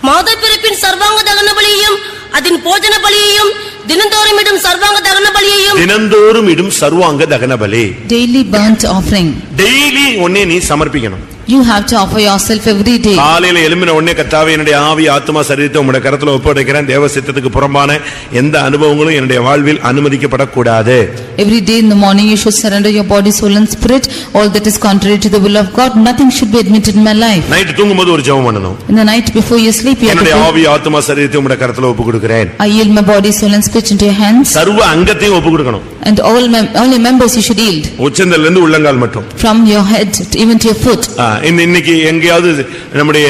மாதப்பிறப்பின் சர்வாங்க தகன பலியையும் அதன் போஜன பலியையும் தினந்தோறும் இடும் சர்வாங்க தகன பலியையும் தினந்தோறும் இடும் சர்வாங்க தகன பலி, daily burnt offering. டெய்லி ஒன்னே நீ சமர்ப்பிக்கணும். You have to offer yourself every day. காலையில எழும்பின உடனே கர்த்தாவே என்னுடைய ஆவி ஆத்துமா சரீரத்தை உம்முடைய கரத்துல ஒப்படைக்கிறேன், தேவ சித்தத்துக்கு புறம்பான எந்த அனுபவங்களும் என்னுடைய வாழ்வில் அனுமதிக்கப்படக்கூடாது. Every day in the morning you should surrender your body, soul and spirit. All that is contrary to the will of God, nothing should be admitted in my life. Night தூங்கும்போது ஒரு ஜெபம் பண்ணணும். In the night before you sleep you have என்னுடைய to ஆவி ஆத்துமா சரீரத்தை உம்முடைய கரத்துல ஒப்புக்கொடுக்கிறேன். I yield my body, soul and spirit into your hands. சர்வ அங்கத்தையும் ஒப்புக்கொடுக்கணும். And all your members you should yield. உச்சந்தல்ல இருந்து உள்ளங்கால் மட்டும். From your head even to your foot. இன்னைக்கு எங்கயாவது நம்முடைய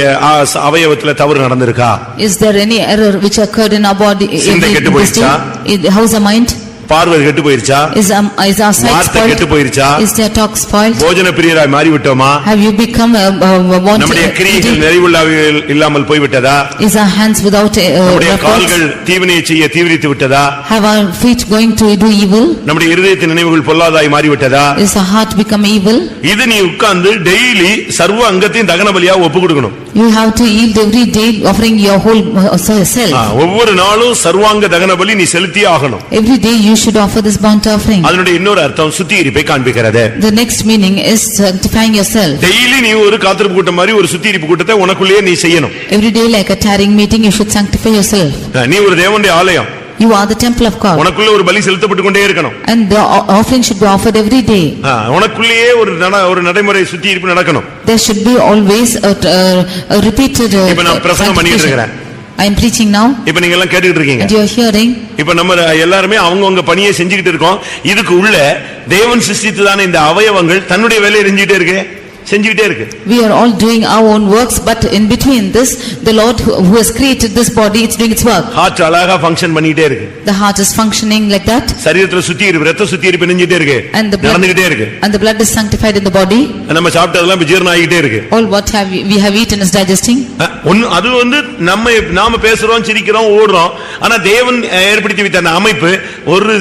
அவயவத்துல தவறு நடந்திருக்கா? Is there any error which occurred in our body? சிந்தை கெட்டு போயிடுச்சா? How's the mind? பார்வை கெட்டு போயிருச்சா? Is our sight spoiled? கெட்டு போயிருச்சா? Is their talk spoiled? போஜன பிரியராய் மாறி விட்டோமா? Have you become a wanted? நம்முடைய கிரியைகள் நிறைவுள்ளவைகள் இல்லாமல் போய் விட்டதா? Is our hands without நம்முடைய கால்கள் தீவினை செய்ய தீவிரித்து விட்டதா? Have our feet going to do evil? நம்முடைய இருதயத்தின் நினைவுகள் பொல்லாதாய் மாறி விட்டதா? Is our heart become evil? இது நீ உட்கார்ந்து டெய்லி சர்வ அங்கத்தையும் தகன பலியா ஒப்புக்கொடுக்கணும். You have to yield every day, offering your whole self. ஒவ்வொரு நாளும் சர்வாங்க தகன பலி நீ செலுத்தியே ஆகணும். Every day you should offer this burnt offering. அதனுடைய இன்னொரு அர்த்தம் சுத்திகரிப்பை காண்பிக்கிறது. The next meaning is sanctifying yourself. Daily நீ ஒரு காத்திருப்பு கூட்டம் மாதிரி ஒரு சுத்திகரிப்பு கூட்டத்தை உனக்குள்ளேயே நீ செய்யணும். Every day like a tarrying meeting you should sanctify yourself. நீ ஒரு தேவனுடைய ஆலயம். You are the temple of God. உனக்குள்ள ஒரு பலி செலுத்தப்பட்டு கொண்டே இருக்கணும். And the offering should be offered every day. உனக்குள்ளேயே ஒரு நடைமுறை சுத்திகரிப்பு நடக்கணும். There should be always a repeated இப்ப நான் பிரசங்கம் பண்ணிட்டு இருக்கேன். I am preaching now இப்ப நீங்க எல்லாம் கேட்டுட்டு இருக்கீங்க. and you are hearing. இப்ப நம்ம எல்லாருமே அவங்கவங்க பணியை செஞ்சுக்கிட்டு இருக்கோம். இதுக்கு உள்ள தேவன் சிருஷ்டித்ததான இந்த அவயவங்கள் தன்னுடைய வேலையை செஞ்சுட்டே இருக்கு, செஞ்சுக்கிட்டே இருக்கு. We are all doing our own works, but in between this, the Lord who has created this body, it's doing its work. Heart அழகா ஃபங்க்ஷன் பண்ணிட்டே இருக்கு. The heart is functioning like that. சரீரத்துல சுத்திகரிப்பு, ரத்த சுத்திகரிப்பு செஞ்சுட்டே இருக்கு, நடந்துகிட்டே இருக்கு. And the blood is sanctified in the body. நம்ம சாப்பிட்டதெல்லாம் ஜீரணம் ஆகிட்டே இருக்கு. All what we have eaten is digesting. அது நாம பேசுறோம், சிரிக்கிறோம், ஓடுறோம். ஆனா தேவன் ஏற்படுத்தி வைத்த அந்த அமைப்பு ஒரு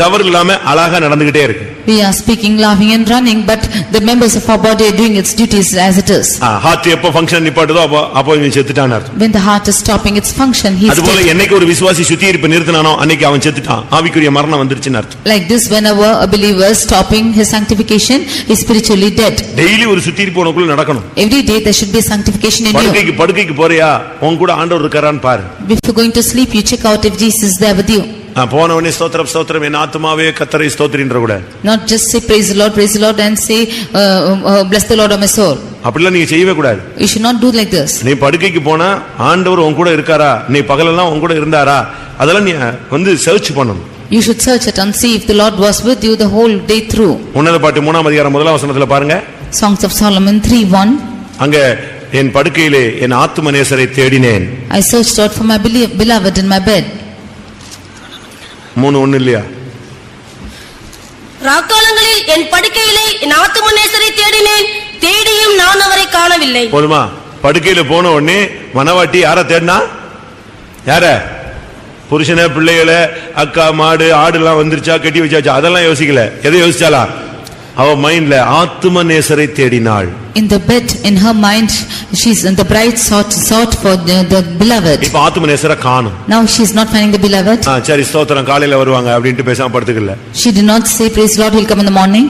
தவறு இல்லாம அழகா நடந்துகிட்டே இருக்கு. We are speaking, laughing and running, but the members of our body are doing its duties as it is. Heart எப்ப ஃபங்க்ஷன் நிப்பாட்டுதோ அப்போ இவன் செத்துட்டான் அர்த்தம். When the heart is stopping its function, he is dead. அதுபோல என்னைக்கு ஒரு விசுவாசி சுத்திகரிப்பு நிறுத்தினானோ அன்னைக்கு அவன் செத்துட்டான், ஆவிக்குரிய மரணம் வந்துருச்சுன்னு அர்த்தம். Like this, whenever a believer is stopping his sanctification, he is spiritually dead. Daily ஒரு சுத்திகரிப்பு உனக்குள்ள நடக்கணும். Every day there should be sanctification in you. படுக்கைக்கு போறியா, உன் கூட ஆண்டவர் இருக்காரான்னு பாரு. Before going to sleep, you check out if Jesus is there with you. போன உடனே ஸ்தோத்திரம் ஸ்தோத்திரம் என் ஆத்துமாவே கர்த்தரை ஸ்தோத்திரின்ற கூட. Not just say praise the Lord and say bless the Lord of my soul. அப்படிலாம் நீங்க செய்யவே கூடாது. You should not do like this. நீ படுக்கைக்கு போனா ஆண்டவர் உன் கூட இருக்காரா, நீ பகலெல்லாம் உன் கூட இருந்தாரா, அதெல்லாம் நீ வந்து சர்ச் பண்ணணும். You should search it and see if the Lord was with you the whole day through. உன்னத பாட்டு 3ஆம் அதிகாரம் 1ஆம் வசனத்துல பாருங்க. Songs of Solomon 3:1. அங்க என் படுக்கையிலே என் ஆத்தும நேசரை தேடினேன். I searched out for my beloved in my bed. 3:1 இல்லையா? ராக்காலங்களில் என் படுக்கையிலே என் ஆத்தும நேசரை தேடினேன், தேடியும் நான் அவரை காணவில்லை. போதுமா? படுக்கையில போன உடனே மனவாட்டி யார தேடினா? யார? புருஷனை, பிள்ளைகளை, அக்கா, மாடு, ஆடு எல்லாம் வந்துருச்சா, கட்டி வச்சாச்சா, அதெல்லாம் யோசிக்கல. எதை யோசிச்சாலா? அவ மைண்ட்ல ஆத்தும நேசரை தேடினாள். In the bed, in her mind, the bride sought for the beloved. இப்ப ஆத்தும நேசரை காணோம். Now she is not finding the beloved. சரி ஸ்தோத்திரம் காலையில வருவாங்க அப்படினு பேசாம படுத்துக்கல. She did not say praise Lord will come in the morning.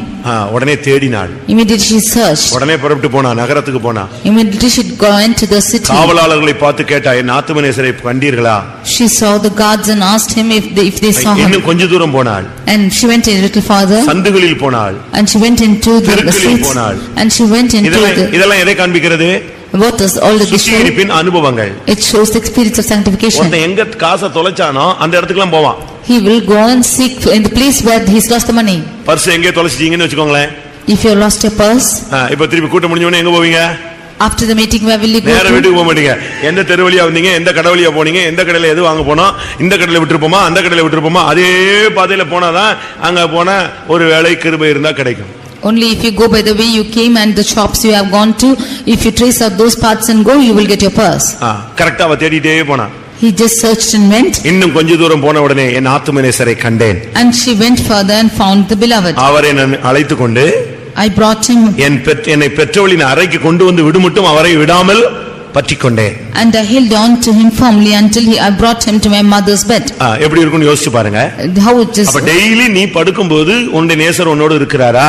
உடனே தேடினாள். Immediately she searched. உடனே புறப்பட்டு போனா, நகரத்துக்கு போனா. Immediately she went to the city. காவலாளர்களை பார்த்து கேட்டா, என் ஆத்தும நேசரை கண்டீர்களா? She saw the guards and asked him if they saw him. இன்னும் கொஞ்ச தூரம் போனாள். And she went a little farther. சந்துகளில் போனாள். And she went into the streets. And she went into இதெல்லாம் எதை காண்பிக்கிறது? What is all the சுத்திகரிப்பின் அனுபவங்கள். It shows the experience of sanctification. ஒருத்தன் எங்க காசை தொலைச்சானோ அந்த இடத்துக்குலாம் போவான். He will go and seek in the place where he's lost the money. Purse எங்க தொலைச்சிட்டீங்கன்னு வெச்சுக்கோங்களேன். If you lost your purse, இப்ப திருப்பி கூட்டம் முடிஞ்ச உடனே எங்க போவீங்க? After the meeting where will you go? நேரா வீட்டுக்கு போக மாட்டீங்க. எந்த தெரு வழியா வந்தீங்க, எந்த கடை வழியா போனீங்க, எந்த கடையில எது வாங்க போனோம், இந்த கடையில விட்டுருப்போமா, அந்த கடையில விட்டுருப்போமா, அதே பாதையில போனாதான் அங்க போன ஒரு வேளை கிருபை இருந்தா கிடைக்கும். Only if you go by the way you came and the shops you have gone to, if you trace out those paths and go, you will get your purse. கரெக்ட்டா அவ தேடிட்டே போனா. He just searched and went. இன்னும் கொஞ்ச தூரம் போன உடனே என் ஆத்தும நேசரை கண்டேன். And she went further and found the beloved. அவரை நான் அழைத்து கொண்டு I brought him. என்னை பெற்றவளின் அறைக்கு கொண்டு வந்து விடுமட்டும் அவரை விடாமல் பற்றிக்கொண்டேன். And I held on to him firmly until I brought him to my mother's bed. எப்படி இருக்குன்னு யோசிச்சு பாருங்க. How it is. அப்ப டெய்லி நீ படுக்கும்போது உன்னுடைய நேசர் உன்னோடு இருக்கிறாரா?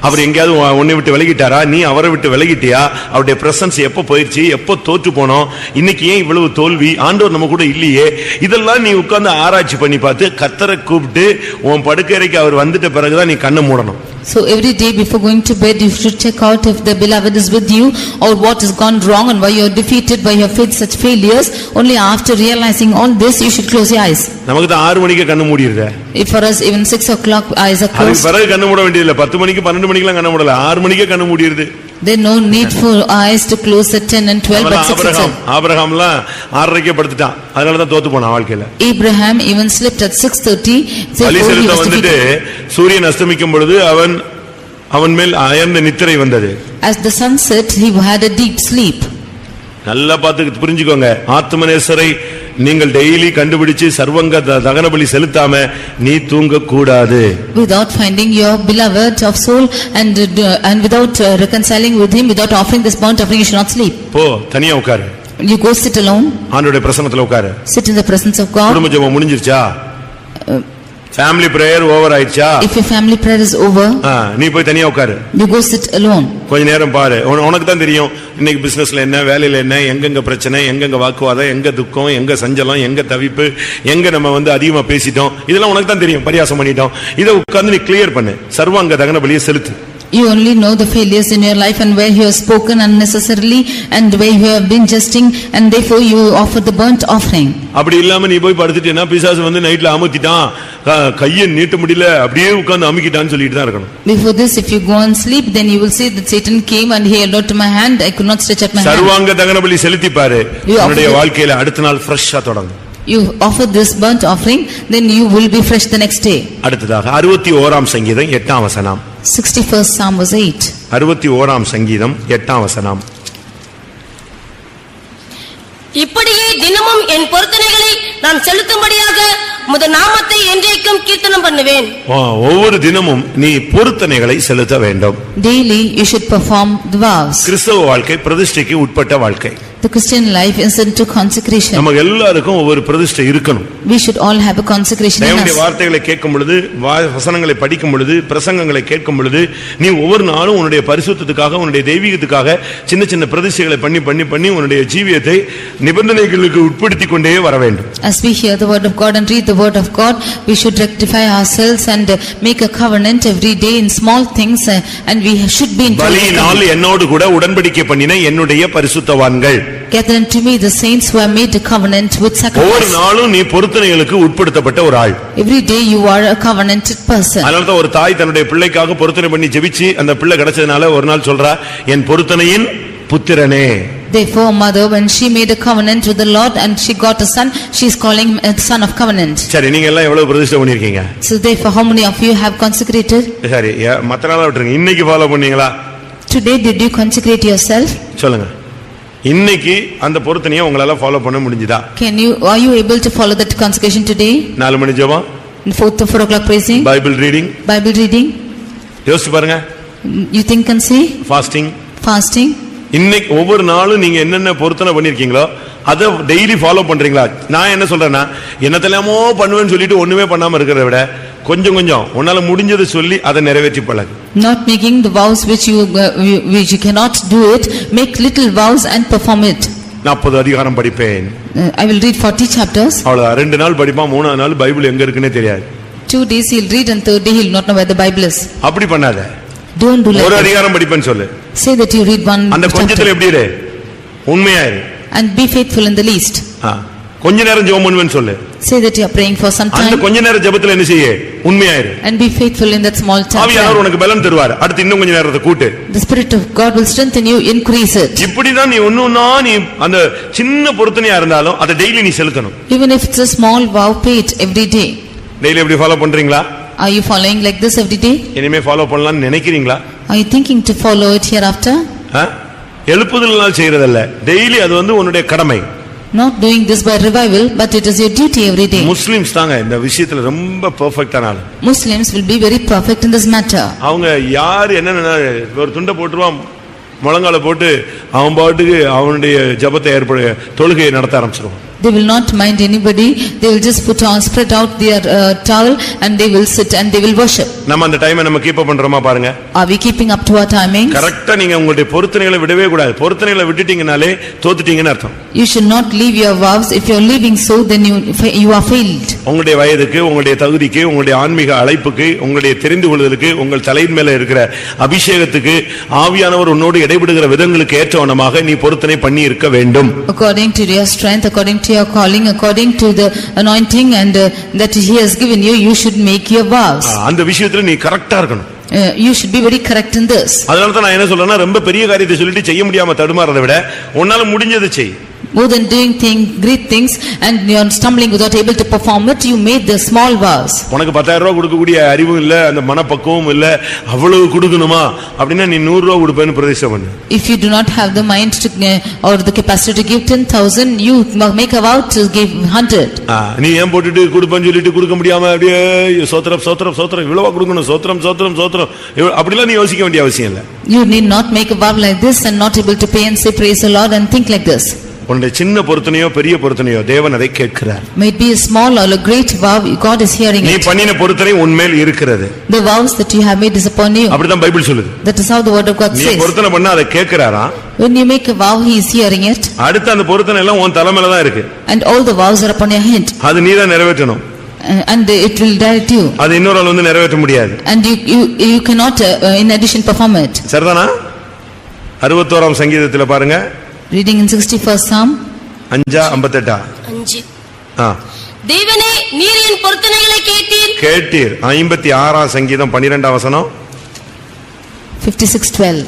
அவர் எங்கயாவது உன்னை விட்டு விலகிட்டாரா? நீ அவரை விட்டு விலகிட்டியா? அவருடைய பிரசன்ஸ் எப்ப போயிருச்சு? எப்ப தோற்று போனோம்? இன்னைக்கு ஏன் இவ்வளவு தோல்வி? ஆண்டவர் நம்ம கூட இல்லையே. இதெல்லாம் நீ உட்கார்ந்து ஆராய்ச்சி பண்ணி பார்த்து கர்த்தரை கூப்பிட்டு உன் படுக்கையறைக்கு அவர் வந்துட்ட பிறகுதான் நீ கண்ணை மூடணும். So every day before going to bed you should check out if the beloved is with you or what has gone wrong and why you are defeated by your faith such failures. Only after realizing all this you should close your eyes. நமக்கு தான் 6 மணிக்கு கண்ணு மூடிடுது. If for us even 6 o'clock eyes are closed. அதுக்கு பிறகு கண்ணு மூட வேண்டியதில்லை. 10 மணிக்கு 12 மணிக்கெல்லாம் கண்ணு மூடல. 6 மணிக்கே கண்ணு மூடிடுது. There no need for eyes to close at 10 and 12 but 6 o'clock. ஆபிரகாம்லாம் 6:30க்கே படுத்துட்டான். அதனால தான் தோத்து போனான் வாழ்க்கையில. Abraham even slept at 6:30. பலிசெலுத்த வந்துட்டு சூரியன் அஸ்தமிக்கும் பொழுது அவன் மேல் அயர்ந்த நித்திரை வந்தது. As the sun set he had a deep sleep. நல்லா பார்த்து புரிஞ்சுக்கோங்க. ஆத்துமநேசரை நீங்கள் டெய்லி கண்டுபிடிச்சு சர்வங்க தகனபலி செலுத்தாம நீ தூங்க கூடாது. Without finding your beloved of soul and without reconciling with him, without offering this burnt offering, you should not sleep. போ தனியா உட்காரு. You go sit alone. ஆண்டவருடைய பிரசன்னத்துல உட்காரு. Sit in the presence of God. குடும்ப ஜெபம் முடிஞ்சிருச்சா? Family prayer over ஆயிடுச்சா? If your family prayer is over, நீ போய் தனியா உட்காரு. You go sit alone. கொஞ்ச நேரம் பாரு. உனக்கு தான் தெரியும் இன்னைக்கு பிசினஸ்ல என்ன, வேலையில என்ன, எங்கெங்க பிரச்சனை, எங்கெங்க வாக்குவாதம், எங்க துக்கம், எங்க சஞ்சலம், எங்க தவிப்பு, எங்க நம்ம அதிகமா பேசிட்டோம், இதெல்லாம் உனக்கு தான் தெரியும். பரியாசம் பண்ணிட்டோம். இதை உட்கார்ந்து நீ கிளியர் பண்ணு. சர்வாங்க தகன பலியை செலுத்து. You only know the failures in your life and where you have spoken unnecessarily and where you have been jesting, and therefore you offer the burnt offering. அப்படி இல்லாம நீ போய் படுத்துட்டேன்னா பிசாசு வந்து நைட்ல அமுத்திட்டான், கையை நீட்ட முடியல, அப்படியே உட்கார்ந்து அமுக்கிட்டான்னு சொல்லிட்டு தான் இருக்கணும். Before this, if you go and sleep, then you will say that Satan came and he held out to my hand, I could not stretch out my hand. சர்வாங்க தகன பலி செலுத்தி பாரு, உன்னுடைய வாழ்க்கையில அடுத்த நாள் ஃப்ரெஷ்ஷா தொடங்கும். You offer this burnt offering, then you will be fresh the next day. அடுத்ததாக 61ஆம் சங்கீதம் 8ஆம் வசனம். 61st Psalm was 8. 61ஆம் சங்கீதம் 8ஆம் வசனம். இப்படியே தினமும் என் பொருத்தனைகளை நான் செலுத்தும்படியாக உமது நாமத்தை என்றைக்கும் கீர்த்தனம் பண்ணுவேன். ஒவ்வொரு தினமும் நீ பொருத்தனைகளை செலுத்த வேண்டும். Daily you should perform the vows. கிறிஸ்தவ வாழ்க்கை பிரதிஷ்டைக்கு உட்பட்ட வாழ்க்கை. The Christian life is into consecration. நமக்கு எல்லாருக்கும் ஒவ்வொரு பிரதிஷ்டை இருக்கணும். We should all have a consecration in us. தேவனுடைய வார்த்தைகளை கேட்கும் பொழுது, வசனங்களை படிக்கும் பொழுது, பிரசங்கங்களை கேட்கும் பொழுது, நீ ஒவ்வொரு நாளும் உன்னுடைய பரிசுத்தத்துக்காக, உன்னுடைய தெய்வீகத்துக்காக சின்ன சின்ன பிரதிஷ்டைகளை பண்ணி பண்ணி பண்ணி உன்னுடைய ஜீவியத்தை நிபந்தனைகளுக்கு உட்படுத்திக் கொண்டே வர வேண்டும். As we hear the word of God and read the word of God, we should rectify ourselves and make a covenant every day in small things, and we should be in பலியினால் என்னோடு கூட உடன்படிக்கை பண்ணின என்னுடைய பரிசுத்தவான்கள். Gather unto me the saints who have made a covenant with sacrifice. ஒவ்வொரு நாளும் நீ பொருத்தனைகளுக்கு உட்படுத்தப்பட்ட ஒரு ஆள். Every day you are a covenanted person. அதனால தான் ஒரு தாய் தன்னுடைய பிள்ளைக்காக பொருத்தனை பண்ணி ஜெபிச்சு அந்த பிள்ளை கிடைச்சதுனால ஒரு நாள் சொல்றா, என் பொருத்தனையின் புத்திரனே. Therefore mother, when she made a covenant with the Lord and she got a son, she is calling him a son of covenant. சரி, நீங்க எல்லாம் எவ்வளவு பிரதிஷ்டை பண்ணிருக்கீங்க? So therefore how many of you have consecrated? சரி, மத்த நாளா விட்டுருங்க. இன்னைக்கு ஃபாலோ பண்ணீங்களா? Today did you consecrate yourself? சொல்லுங்க. இன்னைக்கு அந்த பொருத்தனையை உங்களால ஃபாலோ பண்ண முடிஞ்சதா? Are you able to follow that consecration today? 4 மணி ஜெபம், 4 o'clock praising, பைபிள் ரீடிங், யோசிச்சு பாருங்க. You think and see? fasting. இன்னைக்கு ஒவ்வொரு நாளும் நீங்க என்னென்ன பொருத்தனை பண்ணிருக்கீங்களோ அதை டெய்லி ஃபாலோ பண்றீங்களா? நான் என்ன சொல்றேன்னா, என்னத்தெல்லாமோ பண்ணுவேன்னு சொல்லிட்டு ஒண்ணுமே பண்ணாம இருக்கிறத விட கொஞ்சம் கொஞ்சம் உன்னால முடிஞ்சதை சொல்லி அதை நிறைவேற்றி பழகு. Not making the vows which you cannot do it, make little vows and perform it. 40 அதிகாரம் படிப்பேன். I will read 40 chapters. அவ்வளவு 2 நாள் படிப்பான், 3ஆவது நாள் பைபிள் எங்க இருக்குன்னே தெரியாது. 2 days he'll read and 3rd day he'll not know where the Bible is. அப்படி பண்ணாத. Don't do like ஒரு that. அதிகாரம் படிப்பேன்னு சொல்லு. Say that you read one அந்த கொஞ்சத்துல எப்படி இரு, உண்மையா இரு. And be faithful in the least. கொஞ்ச நேரம் ஜெபம் பண்ணுவேன்னு சொல்லு. Say that you are praying for some time. அந்த கொஞ்ச நேரம் ஜெபத்துல என்ன செய்ய, உண்மையா இரு. And be faithful in that small time. ஆவியானவர் உனக்கு பலன் தருவார். அடுத்து இன்னும் கொஞ்ச நேரத்தை கூட்டு. The Spirit of God will strengthen you, increase it. இப்படி தான் நீ ஒண்ணுன்னா நீ அந்த சின்ன பொருத்தனையா இருந்தாலும் அதை டெய்லி நீ செலுத்தணும். Even if it's a small vow, pay it every day. Daily எப்படி ஃபாலோ பண்றீங்களா? Are you following like this every day? இனிமே ஃபாலோ பண்ணலாம்னு நினைக்கிறீங்களா? Are you thinking to follow it hereafter? எழுப்புதல்னால செய்யறதல்ல, டெய்லி அது வந்து உன்னுடைய கடமை. Not doing this by revival, but it is your duty every day. Muslims தாங்க இந்த விஷயத்துல ரொம்ப பெர்ஃபெக்ட்டான ஆளு. Muslims will be very perfect in this matter. அவங்க யார் என்ன ஒரு துண்டை போட்டுருவான், முழங்கால போட்டு அவன் பாட்டுக்கு அவனுடைய ஜெபத்தை தொழுகையை நடத்த ஆரம்பிச்சிருவான். They will not mind anybody. They will just spread out their towel and they will sit and they will worship. நம்ம அந்த டைமை நம்ம கீப் அப் பண்றோமா பாருங்க. Are we keeping up to our timings? கரெக்ட்டா நீங்க உங்களுடைய பொருத்தனைகளை விடவே கூடாது. பொருத்தனைகளை விட்டுட்டீங்கனாலே தோத்துட்டீங்கன்னு அர்த்தம். You should not leave your vows. If you are leaving so, then you are failed. உங்களுடைய வயதுக்கு, உங்களுடைய தகுதிக்கு, உங்களுடைய ஆன்மீக அழைப்புக்கு, உங்களுடைய தெரிந்து கொள்வதற்கு, உங்கள் தலையின் மேல இருக்கிற அபிஷேகத்துக்கு, ஆவியானவர் உன்னோடு இடைபடுகிற விதங்களுக்கு ஏற்றவனமாக நீ பொருத்தனை பண்ணி இருக்க வேண்டும். According to your strength, according to your calling, according to the anointing and that he has given you, you should make your vows. அந்த விஷயத்துல நீ கரெக்ட்டா இருக்கணும். You should be very correct in this. அதனால தான் நான் என்ன சொல்றேன்னா, ரொம்ப பெரிய காரியத்தை சொல்லிட்டு செய்ய முடியாம தடுமாறதை விட உன்னால முடிஞ்சதை செய். More than doing great things and you are stumbling without able to perform it, you made the small vows. உனக்கு 10,000 ரூபாய் கொடுக்கக்கூடிய அறிவும் இல்ல, அந்த மனப்பக்குவமும் இல்ல, அவ்வளவு கொடுக்கணுமா அப்படின்னா நீ 100 ரூபாய் கொடுப்பேன்னு பிரதிஷ்டை பண்ணு. If you do not have the mind to or the capacity to give 10,000, you make a vow to give 100. நீ ஏன் போட்டுட்டு கொடுப்பேன்னு சொல்லிட்டு கொடுக்க முடியாம அப்படியே சோத்திரம் சோத்திரம் சோத்திரம் இவ்வளவா கொடுக்கணும், சோத்திரம் சோத்திரம் சோத்திரம் அப்படிலாம் நீ யோசிக்க வேண்டிய அவசியம் இல்ல. You need not make a vow like this and not able to pay and say praise the Lord and think like this. உன்னுடைய சின்ன பொருத்தனையோ பெரிய பொருத்தனையோ தேவன் அதை கேட்கிறார். May it be a small or a great vow, God is hearing it. நீ பண்ணின பொருத்தனை உன்மேல் இருக்கிறது. The vows that you have made is upon you. அப்படிதான் பைபிள் சொல்லுது. That is how the word of God says. நீ பொருத்தனை பண்ணா அதை கேட்கிறாரா? When you make a vow, he is hearing it. அடுத்து அந்த பொருத்தனை எல்லாம் உன் தலைமையில தான் இருக்கு. And all the vows are upon your head. அது நீ தான் நிறைவேற்றணும். and it will direct you. அது இன்னொரு ஆள் வந்து நிறைவேற்ற முடியாது. And you cannot in addition perform it. சரிதானா? 61ஆம் சங்கீதத்துல பாருங்க. Reading in 61st Psalm. 5:58. தேவனே நீர் என் பொருத்தனைகளை கேட்டீர். 56ஆம் சங்கீதம் 12ஆம் வசனம். 56:12.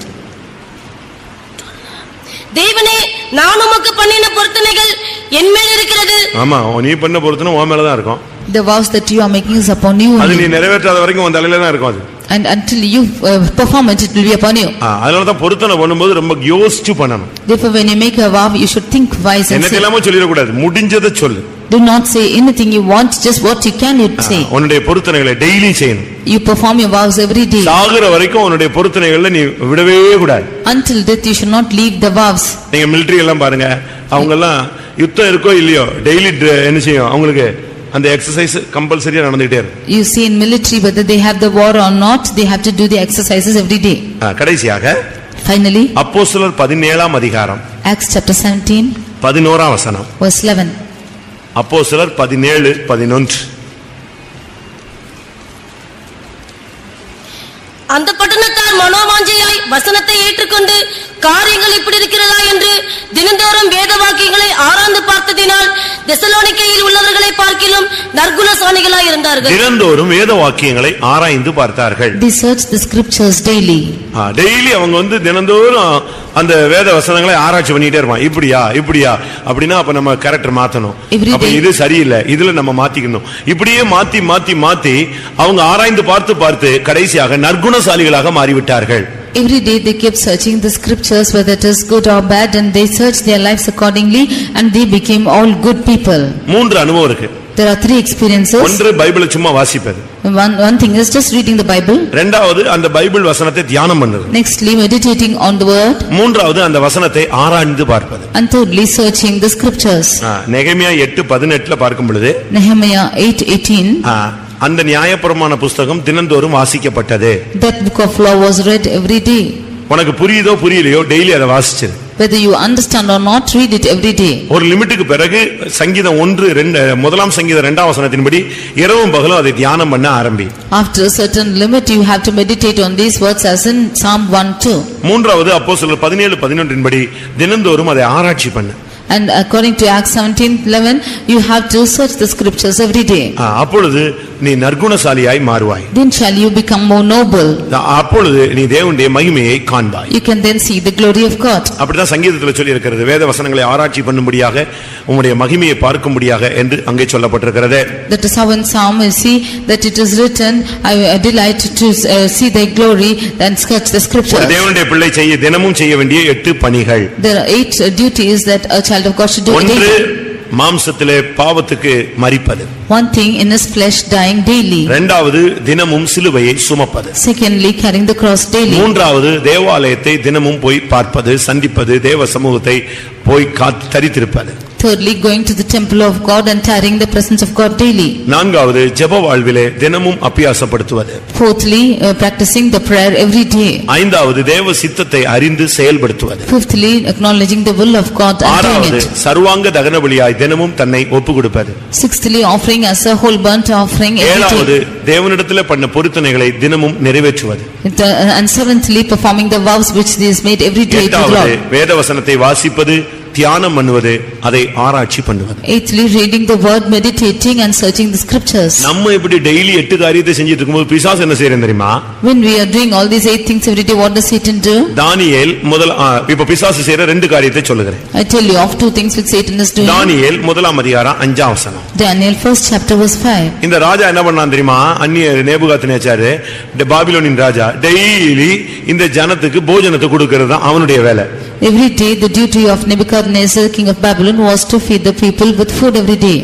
தேவனே நான் உமக்கு பண்ணின பொருத்தனைகள் என் மேல் இருக்கிறது. ஆமா, நீ பண்ண பொருத்தனை உன் மேல தான் இருக்கும். The vows that you are making is upon you. அது நீ நிறைவேற்றாத வரைக்கும் உன் தலையில தான் இருக்கும் அது. And until you perform it, it will be upon you. அதனால தான் பொருத்தனை பண்ணும்போது ரொம்ப யோசிச்சு பண்ணணும். Therefore when you make a vow, you should think wise and say. என்னக்கெல்லாமோ சொல்லிர கூடாது, முடிஞ்சதை சொல்லு. Do not say anything you want, just what you can you say. உன்னுடைய பொருத்தனைகளை டெய்லி செய்யணும். You perform your vows every day. சாகுற வரைக்கும் உன்னுடைய பொருத்தனைகளை நீ விடவே கூடாது. Until death you should not leave the vows. நீங்க மிலிட்டரி எல்லாம் பாருங்க, அவங்க எல்லாம் யுத்தம் இருக்கோ இல்லையோ டெய்லி என்ன செய்யும், அவங்களுக்கு அந்த எக்சர்சைஸ் கம்பல்சரியா நடந்துட்டே இருக்கு. You see in military whether they have the war or not, they have to do the exercises every day. கடைசியாக Finally அப்போஸ்தலர் 17ஆம் அதிகாரம் Acts chapter 17 11ஆம் வசனம். verse 11. அப்போஸ்தலர் 17:11. அந்த பட்டணத்தார் மனோவாஞ்சையாய் வசனத்தை ஏற்றுக்கொண்டு காரியங்கள் இப்படி இருக்கிறதா என்று தினந்தோறும் வேத வாக்கியங்களை ஆராய்ந்து பார்த்ததினால் தெசலோனிக்கேயில் உள்ளவர்களை பார்க்கிலும் நற்குணசாலிகளாய் இருந்தார்கள். தினந்தோறும் வேத வாக்கியங்களை ஆராய்ந்து பார்த்தார்கள். They searched the scriptures daily. Daily அவங்க வந்து தினந்தோறும் அந்த வேத வசனங்களை ஆராய்ச்சி பண்ணிட்டே இருப்பான். இப்படியா அப்படின்னா அப்ப நம்ம கேரக்டர் மாத்தணும், அப்ப இது சரியில்லை, இதுல நம்ம மாத்திக்கணும். இப்படியே மாத்தி அவங்க ஆராய்ந்து பார்த்து கடைசியாக நற்குணசாலிகளாக மாறிவிட்டார்கள். Every day they kept searching the scriptures whether it is good or bad, and they searched their lives accordingly, and they became all good people. 3 அனுபவம் இருக்கு. There are 3 experiences. ஒன்று பைபிளை சும்மா வாசிப்பது. One thing is just reading the Bible. இரண்டாவது அந்த பைபிள் வசனத்தை தியானம் பண்ணுவது. Nextly meditating on the word. மூன்றாவது அந்த வசனத்தை ஆராய்ந்து பார்ப்பது. And thirdly searching the scriptures. நெகேமியா 8:18 பார்க்கும் பொழுது Nehemiah 8:18 அந்த நியாயப்பிரமாண புத்தகம் தினந்தோறும் வாசிக்கப்பட்டது. That book of law was read every day. உனக்கு புரியுதோ புரியலையோ டெய்லி அதை வாசிச்சிரு. Whether you understand or not, read it every day. ஒரு லிமிட்டுக்கு பிறகு சங்கீதம் 1:2 சங்கீதம் 2ஆம் வசனத்தின்படி இரவும் பகலும் அதை தியானம் பண்ண ஆரம்பி. After a certain limit you have to meditate on these words as in Psalm 1:2. மூன்றாவது அப்போஸ்தலர் 17:11 தினந்தோறும் அதை ஆராய்ச்சி பண்ணு. And according to Acts 17:11 you have to search the scriptures every day. அப்பொழுது நீ நற்குணசாலியாய் மாறுவாய். Then shall you become more noble. அப்பொழுது நீ தேவனுடைய மகிமையை காண்பாய். You can then see the glory of God. அப்படிதான் சங்கீதத்தில் சொல்லி இருக்கிறது, வேத வசனங்களை ஆராய்ச்சி பண்ணும்படியாக உம்முடைய மகிமையை பார்க்கும்படியாக என்று அங்கே சொல்லப்பட்டிருக்கிறது. That is how in Psalm we see that it is written, I delight to see thy glory and search the scriptures. தேவனுடைய பிள்ளை தினமும் செய்ய வேண்டிய 8 பணிகள். There are 8 duties that a child of God should do daily. மாம்சத்திலே பாவத்துக்கு மரிப்பது. One thing in his flesh, dying daily. இரண்டாவது தினமும் சிலுவையை சுமப்பது. Secondly carrying the cross daily. மூன்றாவது தேவாலயத்தை தினமும் போய் பார்ப்பது, சந்திப்பது, தேவ சமூகத்தை போய் தரித்திருப்பது. Thirdly going to the temple of God and tarrying the presence of God daily. நான்காவது ஜெப வாழ்விலே தினமும் அபியாசப்படுத்துவது. Fourthly practicing the prayer every day. ஐந்தாவது தேவ சித்தத்தை அறிந்து செயல்படுத்துவது. Fifthly acknowledging the will of God and doing it. ஆறாவது சர்வாங்க தகன பலியாய் தினமும் தன்னை ஒப்புக்கொடுப்பது. Sixthly offering as a whole burnt offering every day. ஏழாவது தேவனிடத்திலே பண்ண பொருத்தனைகளை தினமும் நிறைவேற்றுவது. And seventhly performing the vows which he has made every day to the Lord. வேத வசனத்தை வாசிப்பது, தியானம் பண்ணுவது, அதை ஆராய்ச்சி பண்ணுவது. Eighthly reading the word, meditating and searching the scriptures. நம்ம இப்படி டெய்லி 8 காரியத்தை செஞ்சிட்டு இருக்கும்போது பிசாசு என்ன செய்யறேன் தெரியுமா? When we are doing all these 8 things every day, what does Satan do? தானியேல் இப்ப பிசாசு செய்யற 2 காரியத்தை சொல்லுகிறேன். I tell you of 2 things which Satan is doing. தானியேல் 1ஆம் அதிகாரம் 5ஆம் வசனம். Daniel 1st chapter verse 5. இந்த ராஜா என்ன பண்ணான் தெரியுமா? அந்நிய நேபுகாத்நேச்சார் பாபிலோனின் ராஜா டெய்லி இந்த ஜனத்துக்கு போஜனத்தை கொடுக்கிறது தான் அவனுடைய வேலை. Every day the duty of Nebuchadnezzar king of Babylon was to feed the people with food every day.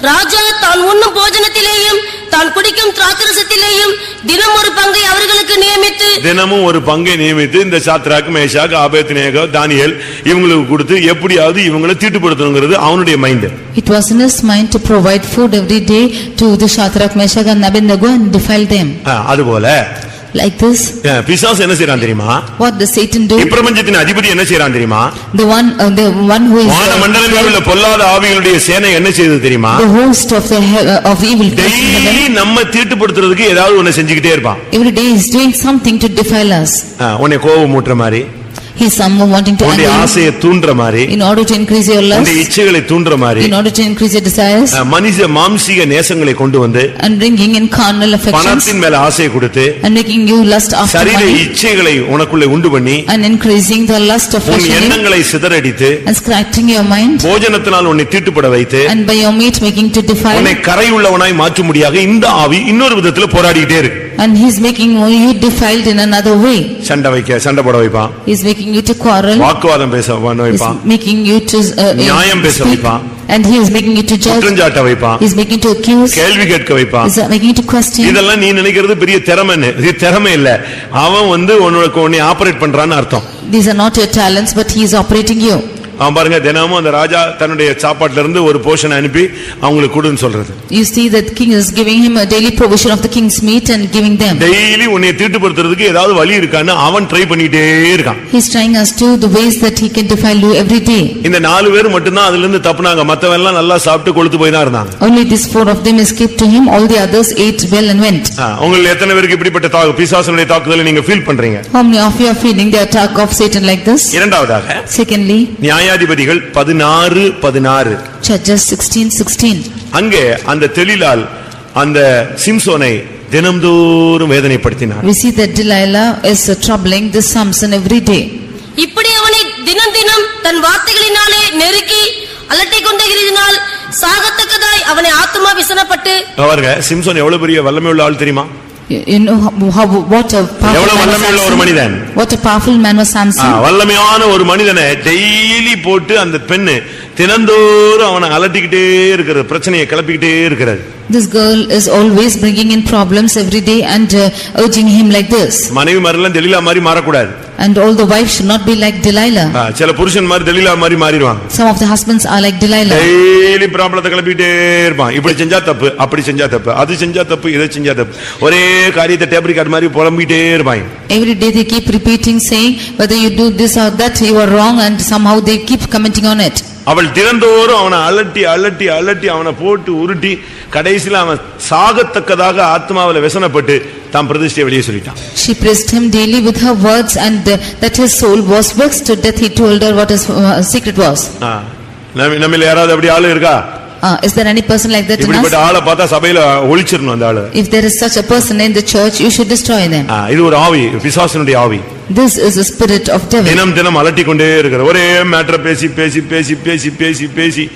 ராஜா தான் உண்ணும் போஜனத்திலேயும் தான் குடிக்கும் திராட்சரசத்திலேயும் தினம் ஒரு பங்கை அவர்களுக்கு நியமித்து தினமும் ஒரு பங்கை நியமித்து இந்த சாத்ராக், மேஷாக், ஆபேத்நேகோ, தானியேல் இவங்களுக்கு கொடுத்து எப்படியாவது இவங்களை தீட்டுப்படுத்தணுங்கிறது அவனுடைய mind. It was in his mind to provide food every day to the Shadrach, Meshach and Abednego and defile them. அதுபோல like this. பிசாசு என்ன செய்றான் தெரியுமா? What does Satan do? இப்பிரபஞ்சத்தின் அதிபதி என்ன செய்றான் தெரியுமா? The one who is வானமண்டலங்களில் உள்ள பொல்லாத ஆவிகளுடைய சேனை என்ன செய்தது தெரியுமா? the host of evil daily நம்ம தீட்டுப்படுத்துறதுக்கு ஏதாவது ஒண்ணு செஞ்சுக்கிட்டே இருப்பான். every day is doing something to defile us. உன்னை கோபம் மூட்டுற மாதிரி, he is someone wanting to உன்னுடைய ஆசையை தூண்டுற மாதிரி, in order to increase your lust, உன்னுடைய இச்சைகளை தூண்டுற மாதிரி, in order to increase your desires, மனித மாம்சீக நேசங்களை கொண்டு வந்து and bringing in carnal affections, பணத்தின் மேல ஆசையை கொடுத்து, and making you lust after சரீர money, இச்சைகளை உனக்குள்ளே உண்டு பண்ணி, and increasing the lust of flesh, உன் எண்ணங்களை சிதறடித்து, and scratching your mind, போஜனத்தினால் உன்னை தீட்டுப்பட வைத்து, and by your meat making to defile, உன்னை கரை உள்ளவனாய் மாற்றும்படியாக இந்த ஆவி இன்னொரு விதத்துல போராடிட்டே இருக்கு. and he is making you defiled in another way. சண்டை போட வைப்பான். He is making you to quarrel, வாக்குவாதம் பேச he is வைப்பான். making you to நியாயம் பேச speak, வைப்பான். and he is making you to judge, குற்றஞ்சாட்ட வைப்பான். he is making you to accuse, கேள்வி கேட்க வைப்பான். he is making you to question. இதெல்லாம் நீ நினைக்கிறது பெரிய திறமைன்னு, இது திறமை இல்ல. அவன் உன்னை ஆபரேட் பண்றான்னு அர்த்தம். These are not your talents, but he is operating you. அவன் பாருங்க, தினமும் அந்த ராஜா தன்னுடைய சாப்பாட்டுல இருந்து ஒரு போர்ஷன் அனுப்பி அவங்களுக்கு கொடுன்னு சொல்றது. You see that king is giving him a daily provision of the king's meat and giving them. Daily உன்னை தீட்டுப்படுத்துறதுக்கு ஏதாவது வழி இருக்கான்னு அவன் ட்ரை பண்ணிட்டே இருக்கான். He is trying us to the ways that he can defile you every day. இந்த 4 பேர் மட்டும் தான் அதுல இருந்து தப்புனாங்க. மத்தவங்க எல்லாம் நல்லா சாப்பிட்டு கொழுத்து போய் தான் இருந்தாங்க. Only these 4 of them escaped to him, all the others ate well and went. உங்களுக்கு எத்தனை பேருக்கு இப்படிப்பட்ட பிசாசுடைய தாக்குதலை நீங்க ஃபீல் பண்றீங்க? How many of you are feeling the attack of Satan like this? இரண்டாவதாக, Secondly, நியாயாதிபதிகள் 16:16, Judges 16:16. அங்கே அந்த தெலீலால் அந்த சிம்சோனை தினம்தோறும் வேதனைப்படுத்தினார். We see that Delilah is troubling this Samson every day. இப்படி அவனை தினம் தினம் தன் வார்த்தைகளினாலே நெருக்கி அலட்டிக் கொண்டே இருந்ததினால் சாகத்தக்கதாய் அவனை ஆத்துமா விசனப்பட்டு. அவர்க சிம்சோன் எவ்வளவு பெரிய வல்லமையுள்ள ஆள் தெரியுமா? You know what a எவ்வளவு வல்லமையுள்ள ஒரு மனிதன். What a powerful man was Samson. வல்லமையான ஒரு மனிதனை டெய்லி போட்டு அந்த பெண்ணு தினந்தோறும் அவனை அலட்டிக்கிட்டே இருக்கிறது, பிரச்சனையை கிளப்பிக்கிட்டே இருக்கிறது. This girl is always bringing in problems every day and urging him like this. மனைவி மாதிரிலாம் தெலீலா மாதிரி மாறக்கூடாது. And all the wives should not be like Delilah. சில புருஷன் மாதிரி தெலீலா மாதிரி மாறிடுவாங்க. Some of the husbands are like Delilah. Daily ப்ராப்ளத்தை கிளப்பிட்டே இருப்பான். இப்படி செஞ்சா தப்பு, அப்படி செஞ்சா தப்பு, அது செஞ்சா தப்பு, இதை செஞ்சா தப்பு, ஒரே காரியத்தை டேப் ரிகார்ட் மாதிரி புலம்பிட்டே இருப்பாங்க. Every day they keep repeating, saying whether you do this or that you are wrong, and somehow they keep commenting on it. அவள் தினந்தோறும் அவனை அலட்டி அலட்டி அலட்டி அவனை போட்டு உருட்டி கடைசியில் அவன் சாகத்தக்கதாக ஆத்மாவில விசனப்பட்டு தாம் பிரதிஷ்டையை வெளியே சொல்லிட்டான். She pressed him daily with her words, and that his soul was vexed to death. He told her what his secret was. நம்மள யாராவது அப்படி ஆளு இருக்கா? Is there any person like that in us? இப்படிப்பட்ட ஆளை பார்த்தா சபையில ஒழிச்சிரணும் அந்த ஆளு. If there is such a person in the church, you should destroy them. இது ஒரு ஆவி, பிசாசுனுடைய ஆவி. This is a spirit of devil. தினம் அலட்டி கொண்டே இருக்கிற ஒரே மேட்டரை பேசி பேசி பேசி பேசி பேசி பேசி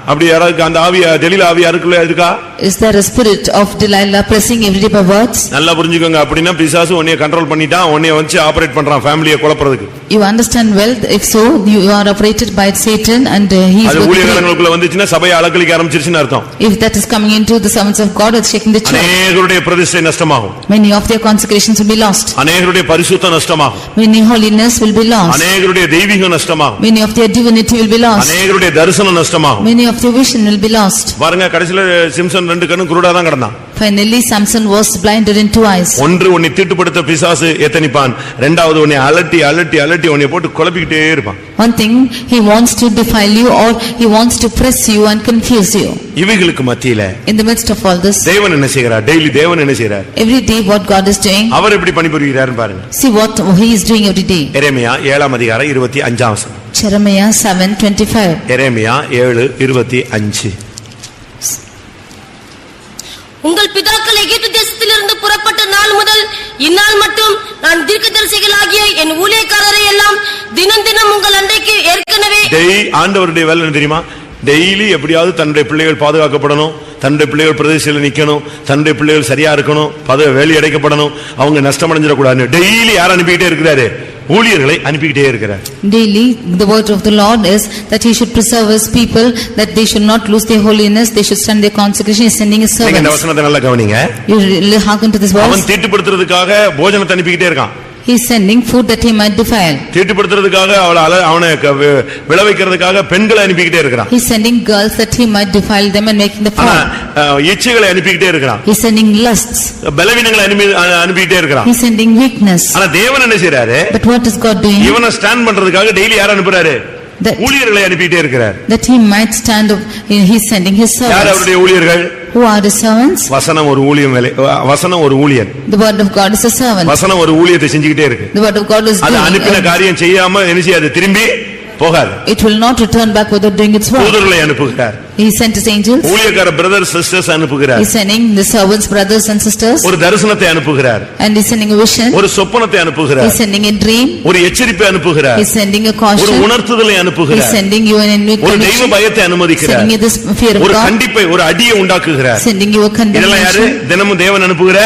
அப்படி யாராவது அந்த ஆவியா தெலீலா ஆவி யாருக்குள்ள இருக்கா? Is there a spirit of Delilah pressing every day by words? நல்லா புரிஞ்சுக்கோங்க. அப்படினா பிசாசு உன்னை கண்ட்ரோல் பண்ணிட்டான், உன்னை வச்சு ஆபரேட் பண்றான் ஃபேமிலியை குழப்பறதுக்கு. You understand well, if so you are operated by Satan, and he is அது ஊழியர்களுக்குள்ள வந்துச்சுனா சபையை அலக்கழிக்க ஆரம்பிச்சிருச்சுன்னு அர்த்தம். If that is coming into the servants of God, it's shaking the church. அநேகருடைய பிரதிஷ்டை நஷ்டமாகும். Many of their consecrations will be lost. அநேகருடைய பரிசுத்தம் நஷ்டமாகும். Many holiness will be lost. அநேகருடைய தெய்வீகம் நஷ்டமாகும். Many of their divinity will be lost. அநேகருடைய தரிசனம் நஷ்டமாகும். Many of their vision will be lost. பாருங்க, கடைசில சிம்சன் 2 கண்ணும் குருடா தான் கிடந்தான். Finally Samson was blinded in 2 eyes. ஒன்று உன்னை தீட்டுப்படுத்த பிசாசு எத்தனிப்பான், இரண்டாவது உன்னை அலட்டி அலட்டி அலட்டி உன்னை போட்டு குழப்பிக்கிட்டே இருப்பான். One thing, he wants to defile you, or he wants to press you and confuse you. இவைகளுக்கு மத்தியில In the midst of all this, தேவன் என்ன செய்கிறார்? டெய்லி தேவன் என்ன செய்கிறார்? every day what God is doing, அவர் எப்படி பணிபுரிகிறார்னு பாருங்க. see what he is doing every day. எரேமியா 7 அதிகாரம் 25 வசனம். Jeremiah 7:25. எரேமியா 7:25. உங்கள் பிதாக்கள் எகிப்து தேசத்திலிருந்து புறப்பட்ட நாள் முதல் இந்நாள் மட்டும் நான் தீர்க்கதரிசிகளாகிய என் ஊழியக்காரரை எல்லாம் தினம் தினம் உங்கள் அண்டைக்கு ஏற்கனவே ஆண்டவருடைய வேலை என்ன தெரியுமா? டெய்லி எப்படியாவது தன்னுடைய பிள்ளைகள் பாதுகாக்கப்படணும், தன்னுடைய பிள்ளைகள் பிரதேசத்தில் நிக்கணும், தன்னுடைய பிள்ளைகள் சரியா இருக்கணும், வேலி அடைக்கப்படணும், அவங்க நஷ்டம் அடைஞ்சிடக்கூடாது. டெய்லி யார் அனுப்பிக்கிட்டே இருக்கிறாரு? ஊழியர்களை அனுப்பிக்கிட்டே இருக்கிறார். Daily the word of the Lord is that he should preserve his people, that they should not lose their holiness, they should stand their consecration. He is sending his servants. இந்த வசனத்தை நல்லா கவனிங்க. You hearken to this verse. அவன் தீட்டுப்படுத்துறதுக்காக போஜனத்தை அனுப்பிக்கிட்டே இருக்கான். He is sending food that he might defile. தீட்டுப்படுத்துறதுக்காக அவனை விளைவிக்கிறதுக்காக பெண்களை அனுப்பிக்கிட்டே இருக்கிறான். He is sending girls that he might defile them and making the fall. இச்சைகளை அனுப்பிக்கிட்டே இருக்கிறான். He is sending lusts. பலவீனங்களை அனுப்பிக்கிட்டே இருக்கிறான். He is sending weakness. ஆனா தேவன் என்ன செய்றாரு? But what is God doing? இவனை ஸ்டாண்ட் பண்றதுக்காக டெய்லி யார் அனுப்புறாரு? ஊழியர்களை அனுப்பிட்டே இருக்கிறார். That he might stand up, he is sending his servants. யார் அவருடைய ஊழியர்கள்? Who are the servants? வசனம் ஒரு ஊழியன். The word of God is a servant. வசனம் ஒரு ஊழியத்தை செஞ்சிட்டே இருக்கு. The word of God is அது அனுப்பின காரியம் செய்யாம என்ன செய்யாது? திரும்பி போகாது. It will not return back without doing its work. தூதர்களை அனுப்புகிறார். He sent his angels. ஊழியக்கார brothers sisters அனுப்புகிறார். He is sending the servants brothers and sisters. ஒரு தரிசனத்தை அனுப்புகிறார். And he is sending a vision. ஒரு சொப்பனத்தை அனுப்புகிறார். He is sending a dream. ஒரு எச்சரிப்பை அனுப்புகிறார். He is sending a caution. ஒரு உணர்த்துதலை He is அனுப்புகிறார். sending you an ஒரு தெய்வ பயத்தை அனுமதிக்கிறார். sending you this fear of ஒரு God. கண்டிப்பை ஒரு அடியை உண்டாக்குகிறார். Sending you a இதெல்லாம் யாரு? condemnation. தினமும் தேவன் அனுப்புகிற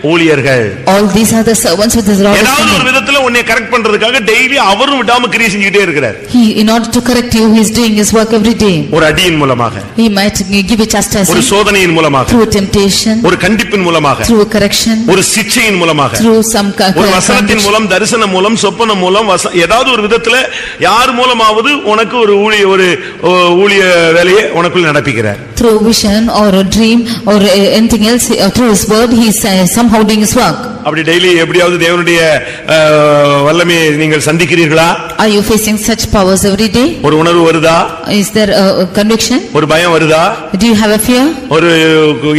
ஊழியர்கள். All these are the servants with his rod of ஏதாவது ஒரு sending. விதத்துல உன்னை கரெக்ட் பண்றதுக்காக டெய்லி அவரும் விடாம கிரியை செஞ்சுட்டே இருக்கிறார். He, in order to correct you, he is doing his work every day. ஒரு அடியின் மூலமாக, He might give you ஒரு chastisement சோதனையின் மூலமாக, through a temptation, ஒரு கண்டிப்பின் மூலமாக, through a correction, ஒரு சிட்சையின் மூலமாக, through some ஒரு வசனத்தின் மூலம், தரிசனம் மூலம், சொப்பனம் மூலம், ஏதாவது ஒரு விதத்துல யார் மூலமாவது உனக்கு ஒரு ஊழிய வேலையை உனக்குள் நடப்பிக்கிறார். through vision or a dream or anything else, through his word, he is somehow doing his work. அப்படி டெய்லி எப்படியாவது தேவனுடைய வல்லமையை நீங்கள் சந்திக்கிறீர்களா? Are you facing such powers every day? ஒரு உணர்வு வருதா? Is there a conviction? ஒரு பயம் வருதா? Do you have a fear? ஒரு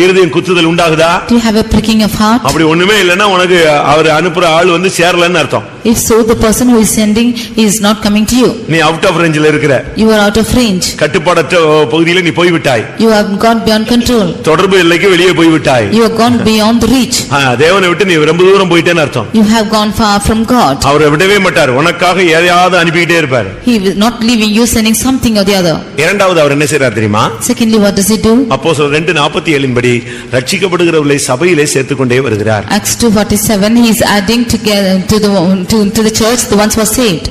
இருதயம் குத்துதல் உண்டாகுதா? Do you have a pricking of heart? அப்படி ஒண்ணுமே இல்லைன்னா உனக்கு அவர் அனுப்புற ஆள் வந்து சேரலன்னு அர்த்தம். If so, the person who is sending is not coming to you. நீ அவுட் ஆஃப் ரேஞ்சில் இருக்கிற. You are out of range. கட்டுப்பாடற்ற பகுதியில் நீ போய்விட்டாய். You have gone beyond control. தொடர்பு எல்லைக்கு வெளியே போய்விட்டாய். You have gone beyond the reach. தேவனை விட்டு நீ ரொம்ப தூரம் போயிட்டேன்னு அர்த்தம். You have gone far from God. அவரை விடவே மாட்டார். உனக்காக எதையாவது அனுப்பிக்கிட்டே இருப்பார். He is not leaving you, sending something or the other. இரண்டாவது அவர் என்ன செய்றார் தெரியுமா? Secondly, what does he do? அப்போஸ்தலர் 2:47 படி ரட்சிக்கப்படுகிறவர்களை சபையிலே சேர்த்துக்கொண்டே வருகிறார். Acts 2:47, he is adding together to the church the ones who are saved.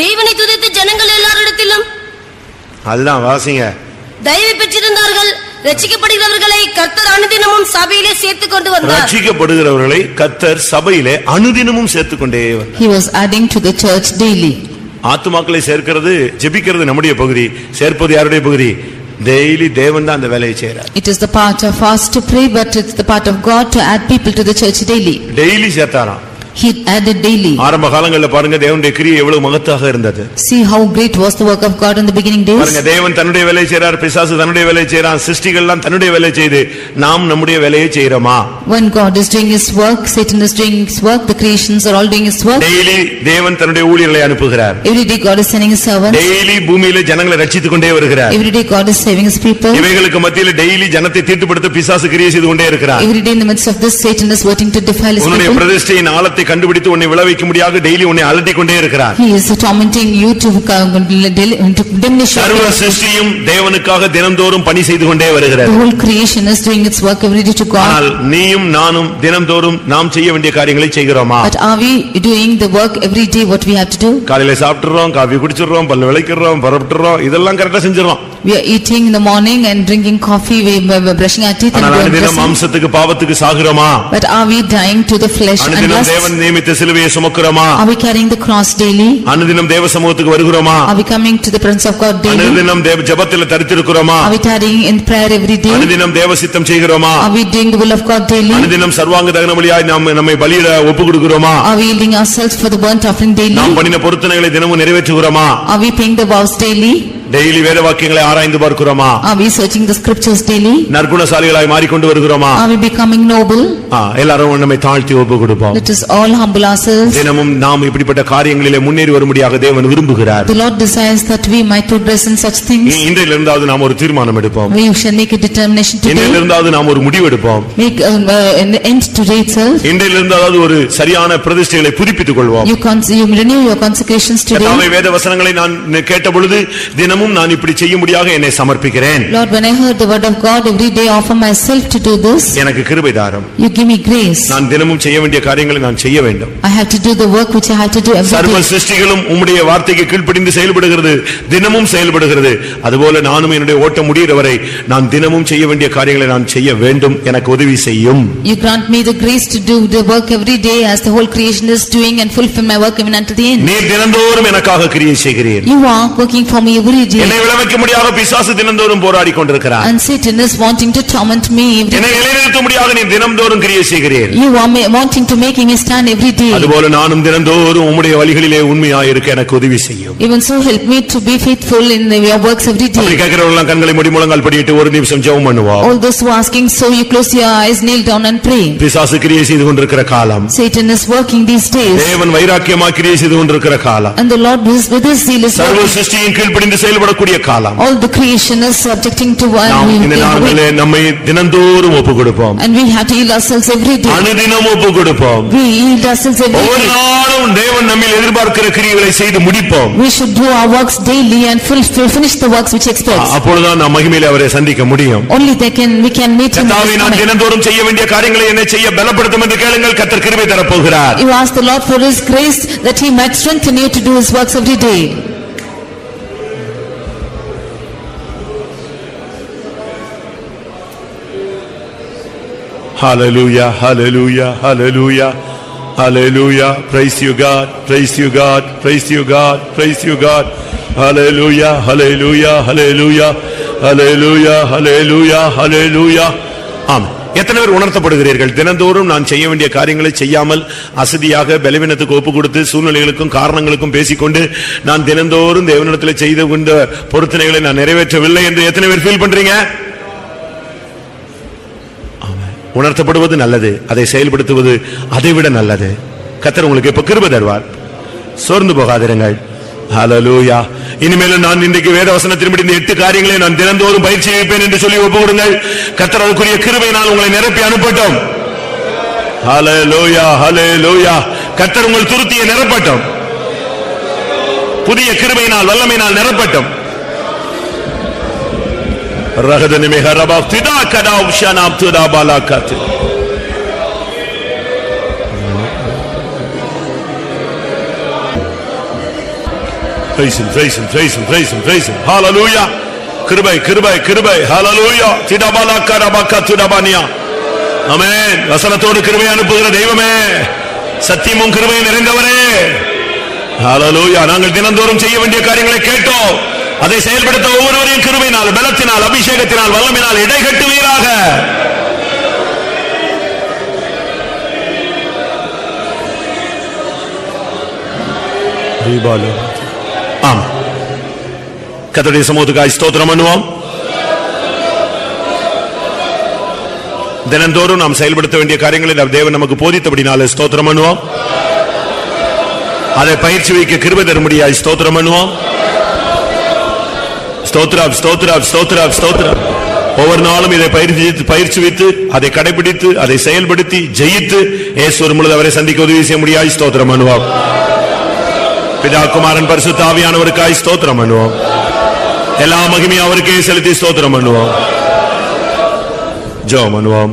தேவனை துதித்து ஜனங்கள் எல்லாரிடத்திலும் அதுதான் வாசிங்க. தயவு பெற்றிருந்தார்கள். ரட்சிக்கப்படுகிறவர்களை கர்த்தர் அனுதினமும் சபையிலே சேர்த்துக் கொண்டு வந்தார். ரட்சிக்கப்படுகிறவர்களை கர்த்தர் சபையிலே அனுதினமும் சேர்த்துக்கொண்டே வந்தார். He was adding to the church daily. ஆத்துமாக்களை சேர்க்கிறது, ஜெபிக்கிறது நம்முடைய பகுதி. சேர்ப்பது யாருடைய பகுதி? டெய்லி தேவன் தான் அந்த வேலையை செய்றார். It is the part of us to pray, but it's the part of God to add people to the church daily. Daily சேர்த்தாராம். He added daily. ஆரம்ப காலங்கள்ல பாருங்க தேவனுடைய கிரியை எவ்வளவு மகத்தாக இருந்தது. See how great was the work of God in the beginning days. பாருங்க தேவன் தன்னுடைய வேலையை செய்றார், பிசாசு தன்னுடைய வேலையை செய்றான், சிருஷ்டிகள் எல்லாம் தன்னுடைய வேலையை செய்து நாம் நம்முடைய வேலையை செய்றோமா? When God is doing his work, Satan is doing his work, the creations are all doing his work. Daily தேவன் தன்னுடைய ஊழியர்களை அனுப்புகிறார். Every day God is sending his servants. Daily பூமியில ஜனங்களை ரட்சித்துக் கொண்டே வருகிறார். Every day God is saving his people. இவைகளுக்கு மத்தியில டெய்லி ஜனத்தை தீட்டுப்படுத்த பிசாசு கிரியை செய்து கொண்டே இருக்கிறார். Every day in the midst of this, Satan is working to defile his உன்னுடைய people. பிரதிஷ்டையின் ஆழத்தை கண்டுபிடித்து உன்னை விளைவிக்க முடியாது டெய்லி உன்னை அலட்டிக் கொண்டே இருக்கிறார். He is tormenting you to diminish your சர்வ சிருஷ்டியும் தேவனுக்காக தினம்தோறும் பணி செய்து கொண்டே வருகிறது. The whole creation is doing its work every day to God. ஆனால் நீயும் நானும் தினம்தோறும் நாம் செய்ய வேண்டிய காரியங்களை செய்கிறோமா? But are we doing the work every day what we have to do? காலையில சாப்பிட்டுறோம், காபி குடிச்சிடுறோம், பல்லு விளக்கிறோம், பரப்பிட்டுறோம், இதெல்லாம் கரெக்டா செஞ்சிடறோம். We are eating in the morning and drinking coffee, we are brushing our teeth and we are தினம் dressing. மாம்சத்துக்கு பாவத்துக்கு சாகுறோமா? But are we dying to the flesh and அனுதினம் lust? தேவன் நியமித்த சிலுவையை சுமக்கிறோமா? Are we carrying the cross daily? அனுதினம் தேவ சமூகத்துக்கு வருகிறோமா? Are we coming to the presence of God daily? அனுதினம் தேவ ஜெபத்தில தரித்திருக்கிறோமா? Are we tarrying in prayer every day? அனுதினம் தேவ சித்தம் செய்கிறோமா? Are we doing the will of God daily? அனுதினம் சர்வாங்க தகன பலியாய் நம்மை பலியிட ஒப்புக்கொடுக்கிறோமா? Are we yielding ourselves for the burnt offering daily? நாம் பண்ணின பொருத்தனைகளை தினமும் நிறைவேற்றுகிறோமா? Are we paying the vows daily? Daily வேத வாக்கியங்களை ஆராய்ந்து பார்க்கிறோமா? Are we searching the scriptures daily? நற்குணசாலிகளாய் மாறிக்கொண்டு வருகிறோமா? Are we becoming noble? எல்லாரும் நம்மை தாழ்த்தி ஒப்புக்கொடுப்போம். Let us all humble ourselves. தினமும் நாம் இப்படிப்பட்ட காரியங்களிலே முன்னேறி வரும்படியாக தேவன் விரும்புகிறார். The Lord desires that we might progress in such things. இன்றையிலிருந்தாவது நாம் ஒரு தீர்மானம் எடுப்போம். We shall make a determination today. இன்றையிலிருந்தாவது நாம் ஒரு முடிவு எடுப்போம். Make an end today itself. இன்றையிலிருந்தாவது ஒரு சரியான பிரதிஷ்டைகளை புதுப்பித்துக் கொள்வோம். You renew your consecrations today. கர்த்தாவே வேத வசனங்களை நான் கேட்ட பொழுது தினமும் தினமும் நான் இப்படி செய்யும்படியாக என்னை சமர்ப்பிக்கிறேன். Lord, when I heard the word of God, every day I offer myself to do this. எனக்கு கிருபை தாரும். You give me grace. நான் தினமும் செய்ய வேண்டிய காரியங்களை நான் செய்ய வேண்டும். I have to do the work which I have to do every சர்வ day. சிருஷ்டிகளும் உம்முடைய வார்த்தைக்கு கீழ்ப்படிந்து செயல்படுகிறது, தினமும் செயல்படுகிறது. அதுபோல நானும் என்னுடைய ஓட்டம் முடிகிற வரை நான் தினமும் செய்ய வேண்டிய காரியங்களை நான் செய்ய வேண்டும். எனக்கு உதவி செய்யும். You grant me the grace to do the work every day as the whole creation is doing and fulfill my work even unto the end. நீர் தினந்தோறும் எனக்காக கிரியை செய்கிறீர். You are working for me every day. என்னை விலக்க முடியாத பிசாசு தினந்தோறும் போராடி கொண்டிருக்கிறார். And Satan is wanting to torment me every என்னை day. நிலைநிறுத்த முடியாத நீர் தினந்தோறும் கிரியை செய்கிறீர். You are wanting to make me stand every day. அதுபோல நானும் தினந்தோறும் உம்முடைய வழிகளிலே உண்மையாய் இருக்க எனக்கு உதவி செய்யும். Even so help me to be faithful in your works every அப்படி day. கேட்கிறவங்க கண்களை மூடி முழங்கால் படியிட்டு ஒரு நிமிஷம் ஜெபம் பண்ணுவோம். All those who are asking, so you close your eyes, kneel down and pray. பிசாசு கிரியை செய்து கொண்டிருக்கிற காலம், Satan is working these days. தேவன் வைராக்கியமாய் கிரியை செய்து கொண்டிருக்கிற காலம், And the Lord is with his zeal is சர்வ working. சிருஷ்டியின் கீழ்ப்படிந்து செயல்படக்கூடிய காலம். All the creation is subjecting to one. நாம் இந்த நாட்களிலே நம்மை தினந்தோறும் ஒப்பு கொடுப்போம். And we have to yield ourselves every day. அனுதினம் ஒப்பு கொடுப்போம். We yield ourselves every ஒவ்வொரு day. நாளும் தேவன் நம்மில் எதிர்பார்க்கிற கிரியைகளை செய்து முடிப்போம். We should do our works daily and finish the works which expects. அப்பொழுதுதான் நாம் மகிமையிலே அவரை சந்திக்க முடியும். Only we can meet him. கர்த்தாவே, நான் தினந்தோறும் செய்ய வேண்டிய காரியங்களை என்னை செய்ய பலப்படுத்தும் என்று கேளுங்கள். கர்த்தர் கிருபை தரப்போகிறார். You ask the Lord for his grace that he might strengthen you to do his works every day. Hallelujah, hallelujah, hallelujah, hallelujah. Praise you God, praise you God, praise you God, praise you God. Hallelujah, hallelujah, hallelujah, hallelujah, hallelujah, hallelujah. ஆமென். எத்தனை பேர் உணர்த்தப்படுகிறீர்கள்? தினந்தோறும் நான் செய்ய வேண்டிய காரியங்களை செய்யாமல் அசதியாக பலவீனத்துக்கு ஒப்பு கொடுத்து சூழ்நிலைகளுக்கும் காரணங்களுக்கும் பேசிக்கொண்டு நான் தினந்தோறும் தேவனிடத்தில் செய்து கொண்ட பொருத்தனைகளை நான் நிறைவேற்றவில்லை என்று எத்தனை பேர் ஃபீல் பண்றீங்க? உணர்த்தப்படுவது நல்லது, அதை செயல்படுத்துவது அதைவிட நல்லது. கர்த்தர் உங்களுக்கு இப்ப கிருபை தருவார். சோர்ந்து போகாதிருங்கள். ஹல்லேலூயா. இனிமேலும் நான் இன்றைக்கு வேத வசனத்தின்படி இந்த 8 காரியங்களை நான் தினந்தோறும் பயிற்சி செய்வேன் என்று சொல்லி ஒப்பு கொடுங்கள். கர்த்தர் அதுக்குரிய கிருபையினால் உங்களை நிரப்பி அனுப்பட்டும். ஹல்லேலூயா, ஹல்லேலூயா. கர்த்தர் உங்கள் துருத்தியை நிரப்பட்டும். புதிய கிருபையினால் வல்லமையினால் நிரப்பட்டும். ரகதனி மெஹரபா திதா கதா உஷனாம் துதா பாலாகத். Praise him, praise him, praise him, praise him, praise him. Hallelujah. கிருபை, கிருபை, கிருபை. Hallelujah. திதா பாலாகரபா துதாபானியா. ஆமென். வசனத்தோடு கிருபை அனுப்புகிற தெய்வமே, சத்தியமும் கிருபையும் நிறைந்தவரே. Hallelujah. நாங்கள் தினந்தோறும் செய்ய வேண்டிய காரியங்களை கேட்டோம். அதை செயல்படுத்த ஒவ்வொருவரையும் கிருபையினால், பலத்தினால், அபிஷேகத்தினால், வல்லமையினால் இடைகட்டுவீராக. ஆம். கர்த்தருடைய சமூகத்துக்காய் ஸ்தோத்திரம் பண்ணுவோம். தினந்தோறும் நாம் செயல்படுத்த வேண்டிய காரியங்களை தேவன் நமக்கு போதித்தபடினால ஸ்தோத்திரம் பண்ணுவோம். அதை பயிற்சி வைக்க கிருபை தரும்படியாய் ஸ்தோத்திரம் பண்ணுவோம். ஸ்தோத்திரம், ஸ்தோத்திரம், ஸ்தோத்திரம், ஸ்தோத்திரம். ஒவ்வொரு நாளும் இதை பயிற்சி வைத்து அதை கடைபிடித்து அதை செயல்படுத்தி ஜெயித்து இயேசு முழுவதும் அவரை சந்திக்க உதவி செய்ய முடியாய் ஸ்தோத்திரம் பண்ணுவோம். பிதா குமாரன் பரிசுத்த ஆவியானவருக்காய் ஸ்தோத்திரம் பண்ணுவோம். எல்லா மகிமையும் அவருக்கே செலுத்தி ஸ்தோத்திரம் பண்ணுவோம். ஜெபம் பண்ணுவோம்.